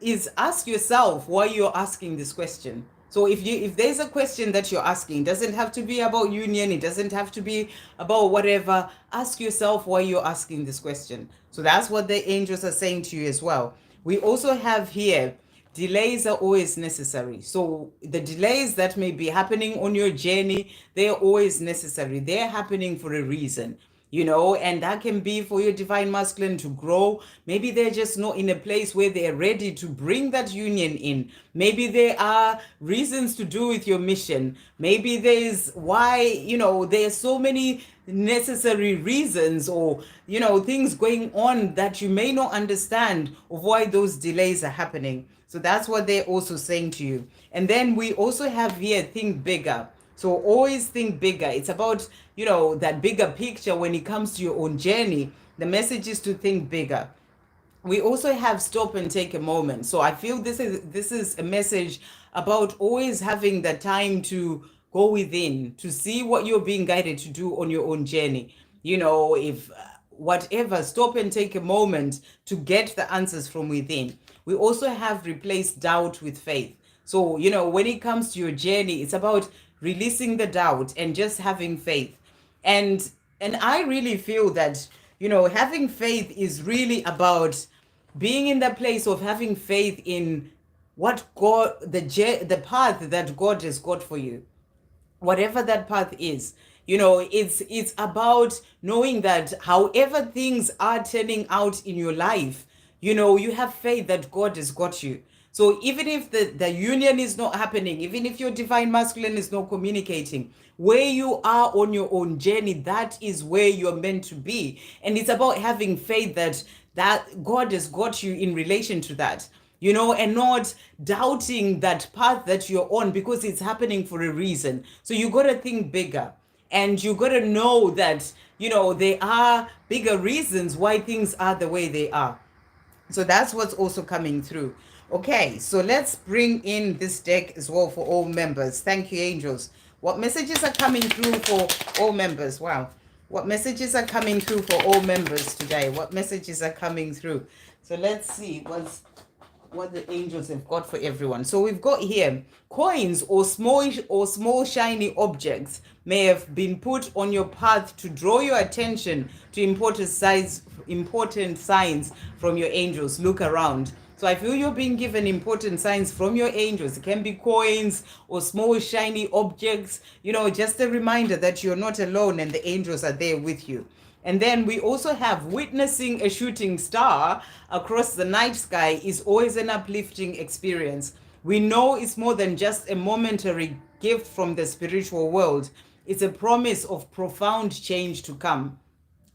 Speaker 1: is ask yourself why you're asking this question. So if there's a question that you're asking, it doesn't have to be about union, it doesn't have to be about whatever. Ask yourself why you're asking this question. So that's what the angels are saying to you as well. We also have here, delays are always necessary. So the delays that may be happening on your journey, they're always necessary. They're happening for a reason. And that can be for your divine masculine to grow. Maybe they're just not in a place where they're ready to bring that union in. Maybe there are reasons to do with your mission. Maybe there's there's so many necessary reasons or, things going on that you may not understand of why those delays are happening. So that's what they're also saying to you. And then we also have here, think bigger. So always think bigger. It's about, that bigger picture when it comes to your own journey. The message is to think bigger. We also have stop and take a moment. So I feel this is a message about always having the time to go within, to see what you're being guided to do on your own journey. If whatever, stop and take a moment to get the answers from within. we also have replaced doubt with faith. So, when it comes to your journey, it's about releasing the doubt and just having faith. And I really feel that, having faith is really about being in the place of having faith in what God, the path that God has got for you, whatever that path is. It's about knowing that however things are turning out in your life, you have faith that God has got you. So even if the union is not happening, even if your divine masculine is not communicating, where you are on your own journey, that is where you're meant to be. And it's about having faith that God has got you in relation to that, and not doubting that path that you're on because it's happening for a reason. So you got to think bigger, and you got to know that, there are bigger reasons why things are the way they are. So that's what's also coming through. Okay, so let's bring in this deck as well for all members. Thank you, angels. What messages are coming through for all members? Wow. What messages are coming through for all members today? What messages are coming through? So let's see what the angels have got for everyone. So we've got here coins or small shiny objects may have been put on your path to draw your attention to important signs from your angels. Look around. So I feel you're being given important signs from your angels. It can be coins or small shiny objects, just a reminder that you're not alone and the angels are there with you. And then we also have witnessing a shooting star across the night sky is always an uplifting experience. We know it's more than just a momentary gift from the spiritual world. It's a promise of profound change to come.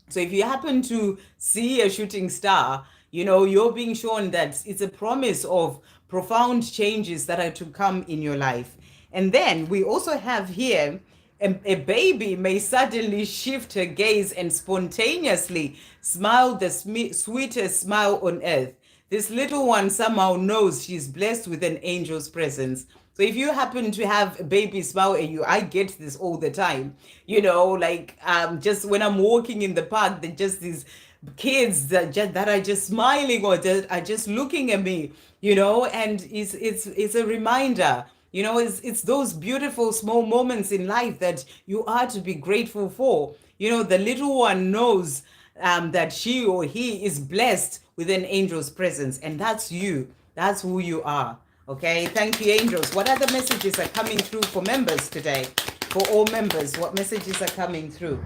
Speaker 1: So if you happen to see a shooting star, you're being shown that it's a promise of profound changes that are to come in your life. And then we also have here a baby may suddenly shift her gaze and spontaneously smile the sweetest smile on earth. This little one somehow knows she's blessed with an angel's presence. So if you happen to have a baby smile at you, I get this all the time. Just when I'm walking in the park, there's just these kids that are just smiling or that are just looking at me, and it's a reminder. It's those beautiful small moments in life that you are to be grateful for. The little one knows that she or he is blessed with an angel's presence, and that's you. That's who you are. Okay, thank you, angels. What other messages are coming through for members today? For all members, what messages are coming through?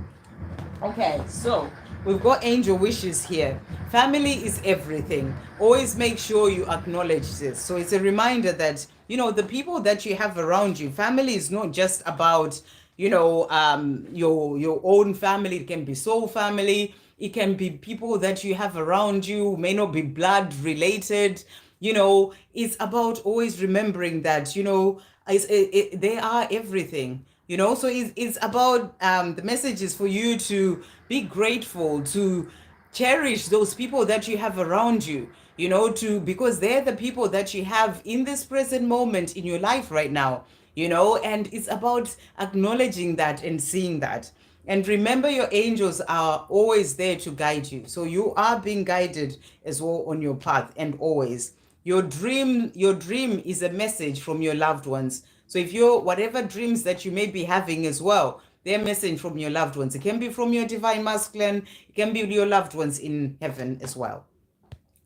Speaker 1: Okay, so we've got angel wishes here. Family is everything. Always make sure you acknowledge this. So it's a reminder that, the people that you have around you, family is not just about, your own family. It can be soul family. It can be people that you have around you who may not be blood related. It's about always remembering that, they are everything. So it's about the message is for you to be grateful, to cherish those people that you have around you, because they're the people that you have in this present moment in your life right now, and it's about acknowledging that and seeing that. And remember, your angels are always there to guide you. So you are being guided as well on your path, and always. Your dream is a message from your loved ones. So if you're whatever dreams that you may be having as well, they're a message from your loved ones. It can be from your divine masculine, it can be your loved ones in heaven as well.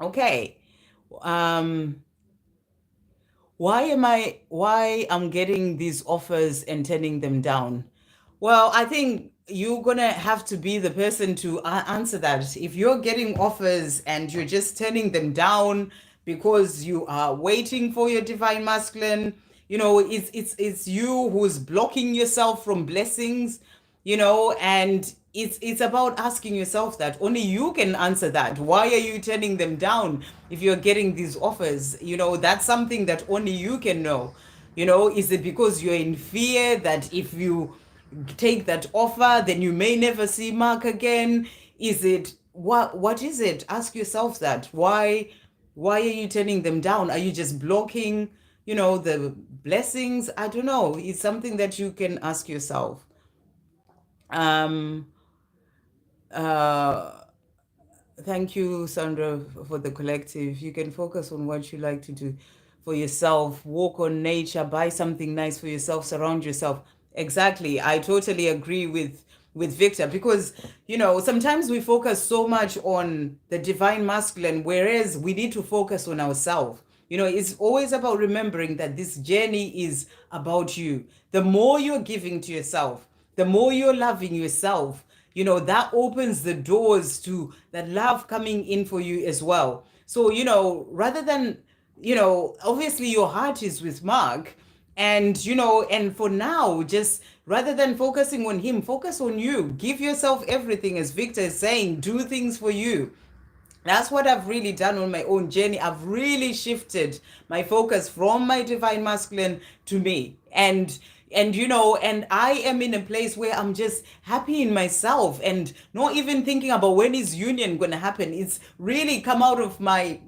Speaker 1: Okay. Why I'm getting these offers and turning them down? Well, I think you're gonna have to be the person to answer that. If you're getting offers and you're just turning them down because you are waiting for your divine masculine, it's you who's blocking yourself from blessings, and it's about asking yourself that. Only you can answer that. Why are you turning them down if you're getting these offers? That's something that only you can know. Is it because you're in fear that if you take that offer then you may never see Mark again? Is it what is it? Ask yourself that. Why are you turning them down? Are you just blocking the blessings? I don't know. It's something that you can ask yourself. um uh Thank you, Sandra, for the collective. You can focus on what you like to do for yourself. Walk on nature, buy something nice for yourself, surround yourself. Exactly. I totally agree with Victor, because sometimes we focus so much on the divine masculine, whereas we need to focus on ourselves. It's always about remembering that this journey is about you. The more you're giving to yourself, the more you're loving yourself, that opens the doors to that love coming in for you as well. So, rather than, obviously your heart is with Mark, and for now, just rather than focusing on him, focus on you. Give yourself everything, as Victor is saying, do things for you. That's what I've really done on my own journey. I've really shifted my focus from my divine masculine to me. And I am in a place where I'm just happy in myself and not even thinking about when is union going to happen. It's really come out of my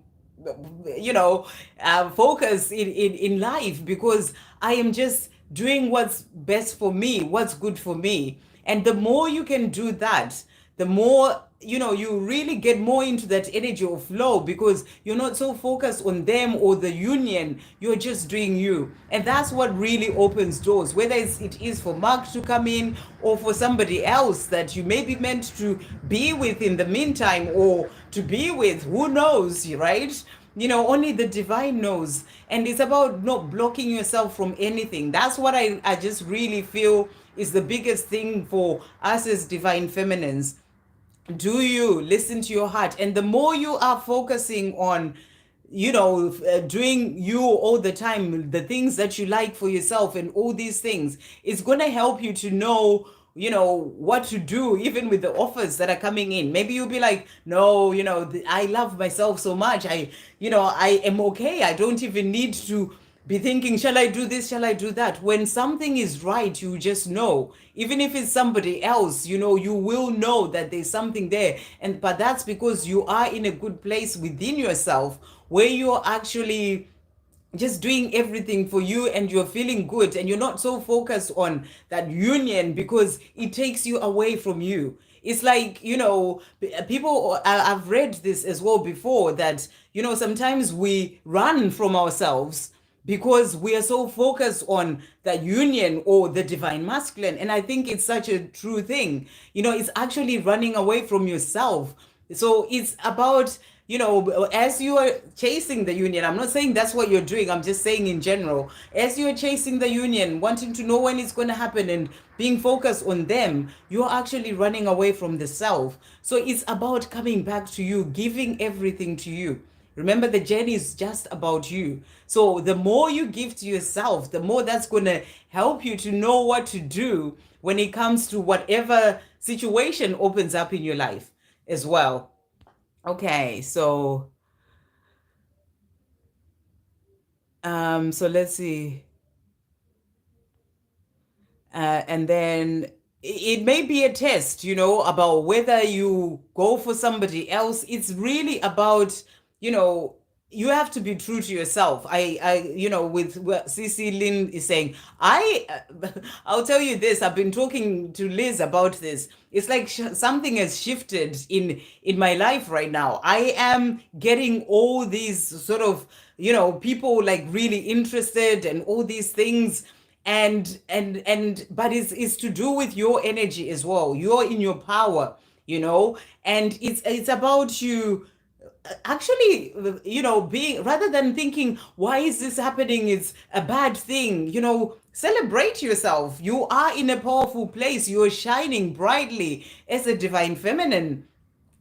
Speaker 1: focus in life, because I am just doing what's best for me, what's good for me. And the more you can do that, the more you really get more into that energy of flow, because you're not so focused on them or the union. You're just doing you, and that's what really opens doors, whether it is for Mark to come in or for somebody else that you may be meant to be with in the meantime, or to be with, who knows, right? Only the divine knows. And it's about not blocking yourself from anything. That's what I just really feel is the biggest thing for us as divine feminines. Do you listen to your heart? And the more you are focusing on doing you all the time, the things that you like for yourself and all these things, it's going to help you to know what to do, even with the offers that are coming in. Maybe you'll be like, no, I love myself so much, I am okay, I don't even need to be thinking, shall I do this, shall I do that? When something is right, you just know. Even if it's somebody else, you will know that there's something there. But that's because you are in a good place within yourself, where you're actually just doing everything for you and you're feeling good, and you're not so focused on that union, because it takes you away from you. It's like, people, I've read this as well before, that sometimes we run from ourselves because we are so focused on that union or the divine masculine. And I think it's such a true thing. It's actually running away from yourself. So it's about, as you are chasing the union, I'm not saying that's what you're doing, I'm just saying in general, as you're chasing the union, wanting to know when it's going to happen and being focused on them, you're actually running away from the self. So it's about coming back to you, giving everything to you. Remember, the journey is just about you. So the more you give to yourself, the more that's going to help you to know what to do when it comes to whatever situation opens up in your life as well. Okay, so let's see. And then it may be a test, about whether you go for somebody else. It's really about, you have to be true to yourself. With what CC Lynn is saying, I'll tell you this. I've been talking to Liz about this. It's like something has shifted in my life right now. I am getting all these sort of, people like really interested and all these things, but it's to do with your energy as well. You're in your power, and it's about you actually, being, rather than thinking, why is this happening, it's a bad thing, celebrate yourself. You are in a powerful place, you're shining brightly as a divine feminine.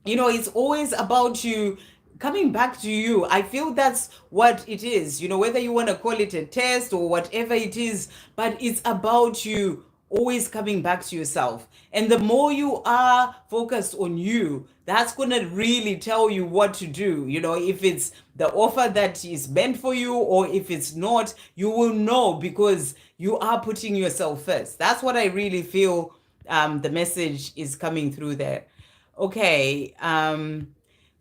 Speaker 1: It's always about you coming back to you. I feel that's what it is, whether you want to call it a test or whatever it is, but it's about you always coming back to yourself. And the more you are focused on you, that's going to really tell you what to do. If it's the offer that is meant for you, or if it's not, you will know, because you are putting yourself first. That's what I really feel the message is coming through there. Okay.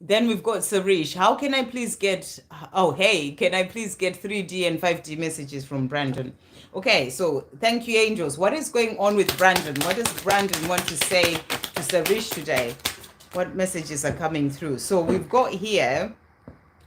Speaker 1: Then we've got Sarish. How can I please get, can I please get 3D and 5D messages from Brandon? Okay, so thank you, angels. What is going on with Brandon? What does Brandon want to say to Sarish today? What messages are coming through? So we've got here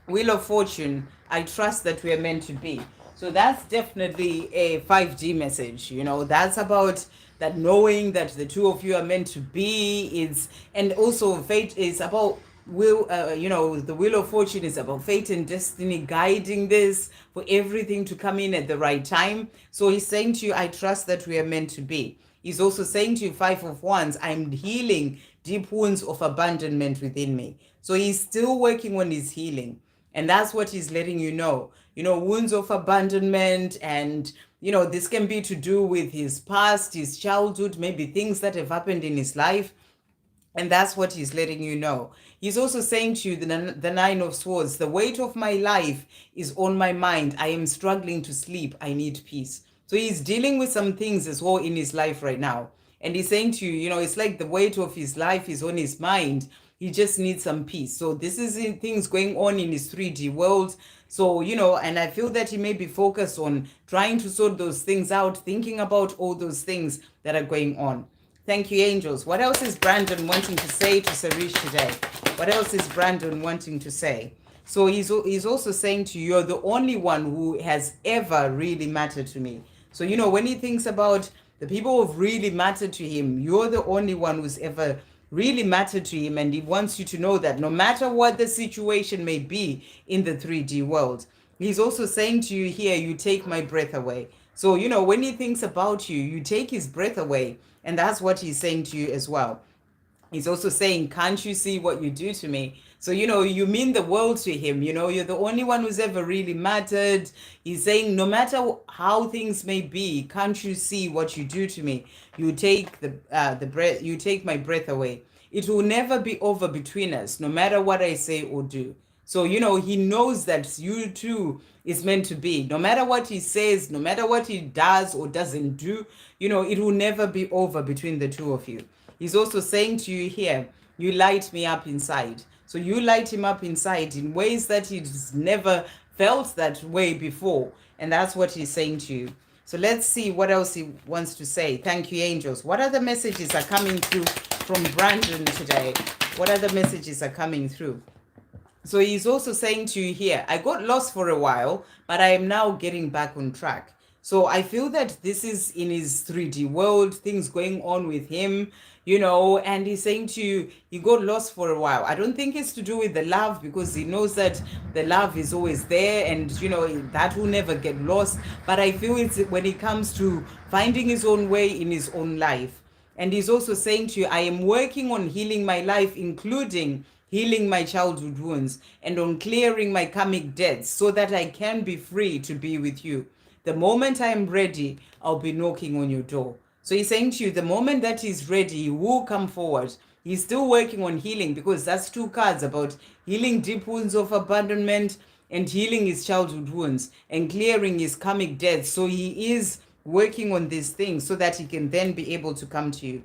Speaker 1: Wheel of Fortune. I trust that we are meant to be. So that's definitely a 5D message. That's about that knowing that the two of you are meant to be. And also fate is about the Wheel of Fortune is about fate and destiny guiding this for everything to come in at the right time. So he's saying to you, I trust that we are meant to be. He's also saying to you, Five of Wands, I'm healing deep wounds of abandonment within me. So he's still working on his healing. And that's what he's letting you know. Wounds of abandonment, and this can be to do with his past, his childhood, maybe things that have happened in his life. And that's what he's letting you know. He's also saying to you, the Nine of Swords, the weight of my life is on my mind. I am struggling to sleep. I need peace. So he's dealing with some things as well in his life right now. And he's saying to you, it's like the weight of his life is on his mind. He just needs some peace. So this is things going on in his 3D world. So, and I feel that he may be focused on trying to sort those things out, thinking about all those things that are going on. Thank you, angels. What else is Brandon wanting to say to Sarish today? What else is Brandon wanting to say? So he's also saying to you, you're the only one who has ever really mattered to me. So, when he thinks about the people who've really mattered to him, you're the only one who's ever really mattered to him. And he wants you to know that no matter what the situation may be in the 3D world, he's also saying to you here, you take my breath away. So, when he thinks about you, you take his breath away. And that's what he's saying to you as well. He's also saying, can't you see what you do to me? So, you mean the world to him. You're the only one who's ever really mattered. He's saying, no matter how things may be, can't you see what you do to me? You take the breath, you take my breath away. It will never be over between us, no matter what I say or do. So, he knows that you too is meant to be. No matter what he says, no matter what he does or doesn't do, it will never be over between the two of you. He's also saying to you here, you light me up inside. So you light him up inside in ways that he's never felt that way before. And that's what he's saying to you. So let's see what else he wants to say. Thank you, angels. What other messages are coming through from Brandon today? What other messages are coming through? So he's also saying to you here, I got lost for a while, but I am now getting back on track. So I feel that this is in his 3D world, things going on with him, and he's saying to you, he got lost for a while. I don't think it's to do with the love, because he knows that the love is always there and, that will never get lost. But I feel it's when it comes to finding his own way in his own life. And he's also saying to you, I am working on healing my life, including healing my childhood wounds, and on clearing my karmic debts so that I can be free to be with you. The moment I am ready, I'll be knocking on your door. So he's saying to you, the moment that he's ready, he will come forward. He's still working on healing, because that's two cards about healing deep wounds of abandonment and healing his childhood wounds and clearing his karmic debts. So he is working on these things so that he can then be able to come to you.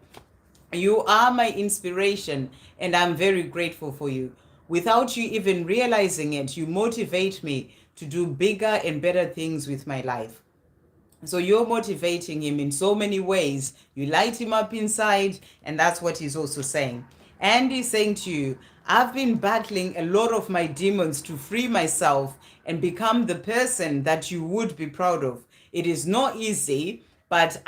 Speaker 1: You are my inspiration, and I'm very grateful for you. Without you even realizing it, you motivate me to do bigger and better things with my life. So you're motivating him in so many ways. You light him up inside, and that's what he's also saying. And he's saying to you, I've been battling a lot of my demons to free myself and become the person that you would be proud of. It is not easy, but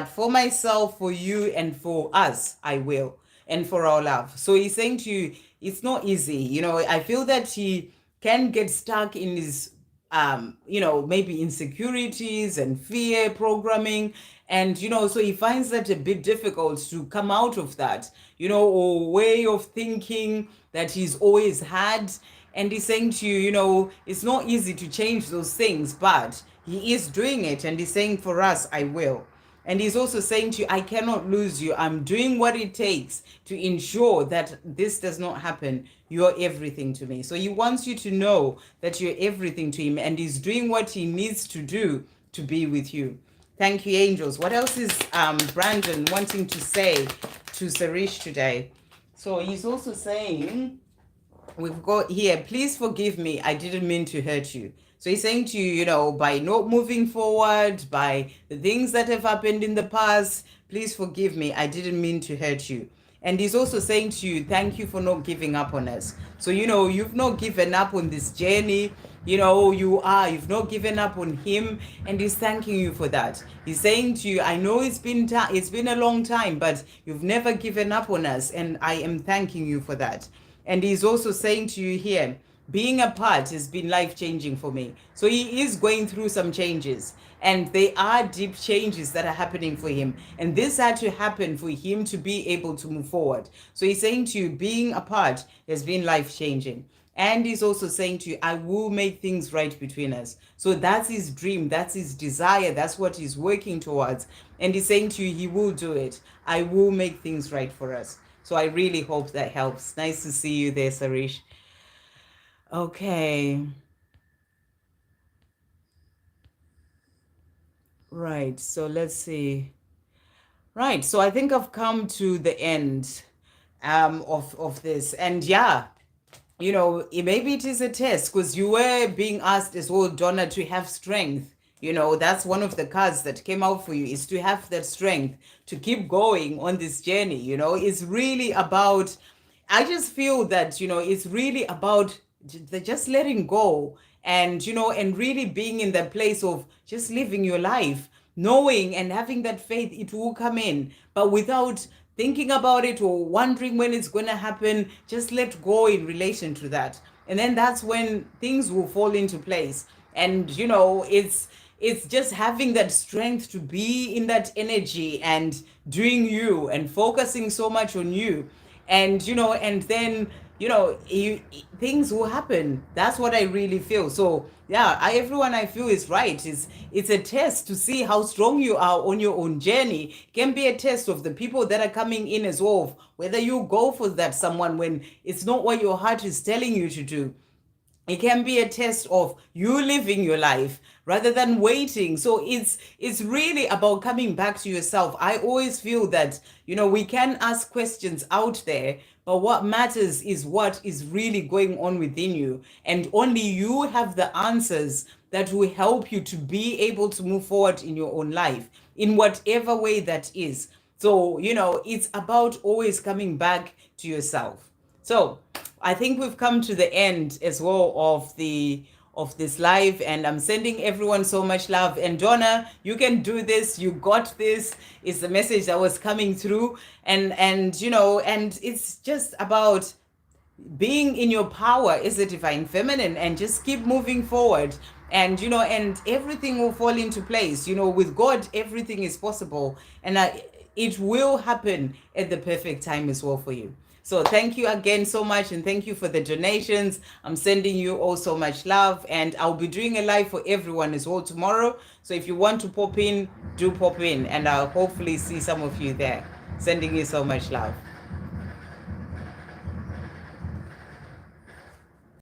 Speaker 1: for myself, for you, and for us, I will, and for our love. So he's saying to you, it's not easy. I feel that he can get stuck in his maybe insecurities and fear programming. And, so he finds that a bit difficult to come out of that, or way of thinking that he's always had. And he's saying to you, it's not easy to change those things, but he is doing it. And he's saying, for us, I will. And he's also saying to you, I cannot lose you. I'm doing what it takes to ensure that this does not happen. You're everything to me. So he wants you to know that you're everything to him, and he's doing what he needs to do to be with you. Thank you, angels. What else is Brandon wanting to say to Sarish today? So he's also saying, we've got here, please forgive me. I didn't mean to hurt you. So he's saying to you, by not moving forward, by the things that have happened in the past, please forgive me. I didn't mean to hurt you. And he's also saying to you, thank you for not giving up on us. So, you've not given up on this journey. You've not given up on him, and he's thanking you for that. He's saying to you, I know it's been a long time, but you've never given up on us, and I am thanking you for that. And he's also saying to you here, being apart has been life-changing for me. So he is going through some changes, and they are deep changes that are happening for him. And this had to happen for him to be able to move forward. So he's saying to you, being apart has been life-changing. And he's also saying to you, I will make things right between us. So that's his dream, that's his desire, that's what he's working towards. And he's saying to you, he will do it. I will make things right for us. So I really hope that helps. Nice to see you there, Sarish. Okay. Right. So let's see. Right. So I think I've come to the end of this. And yeah, maybe it is a test, because you were being asked as well, Donna, to have strength. That's one of the cards that came out for you, is to have that strength to keep going on this journey. It's really about, I just feel that, it's really about just letting go, and, and really being in that place of just living your life, knowing and having that faith it will come in, but without thinking about it or wondering when it's going to happen. Just let go in relation to that, and then that's when things will fall into place. And it's just having that strength to be in that energy and doing you and focusing so much on you, and and then things will happen. That's what I really feel. So yeah, everyone I feel is right. It's a test to see how strong you are on your own journey. It can be a test of the people that are coming in as well, whether you go for that someone when it's not what your heart is telling you to do. It can be a test of you living your life rather than waiting. So it's really about coming back to yourself. I always feel that we can ask questions out there, but what matters is what is really going on within you, and only you have the answers that will help you to be able to move forward in your own life in whatever way that is. So it's about always coming back to yourself. So I think we've come to the end as well of this live, and I'm sending everyone so much love. And Donna, you can do this. You got this. Is the message that was coming through, and it's just about being in your power is the divine feminine, and just keep moving forward, and and everything will fall into place. With God, everything is possible, and it will happen at the perfect time as well for you. So thank you again so much, and thank you for the donations. I'm sending you all so much love, and I'll be doing a live for everyone as well tomorrow. So if you want to pop in, do pop in, and I'll hopefully see some of you there. Sending you so much love.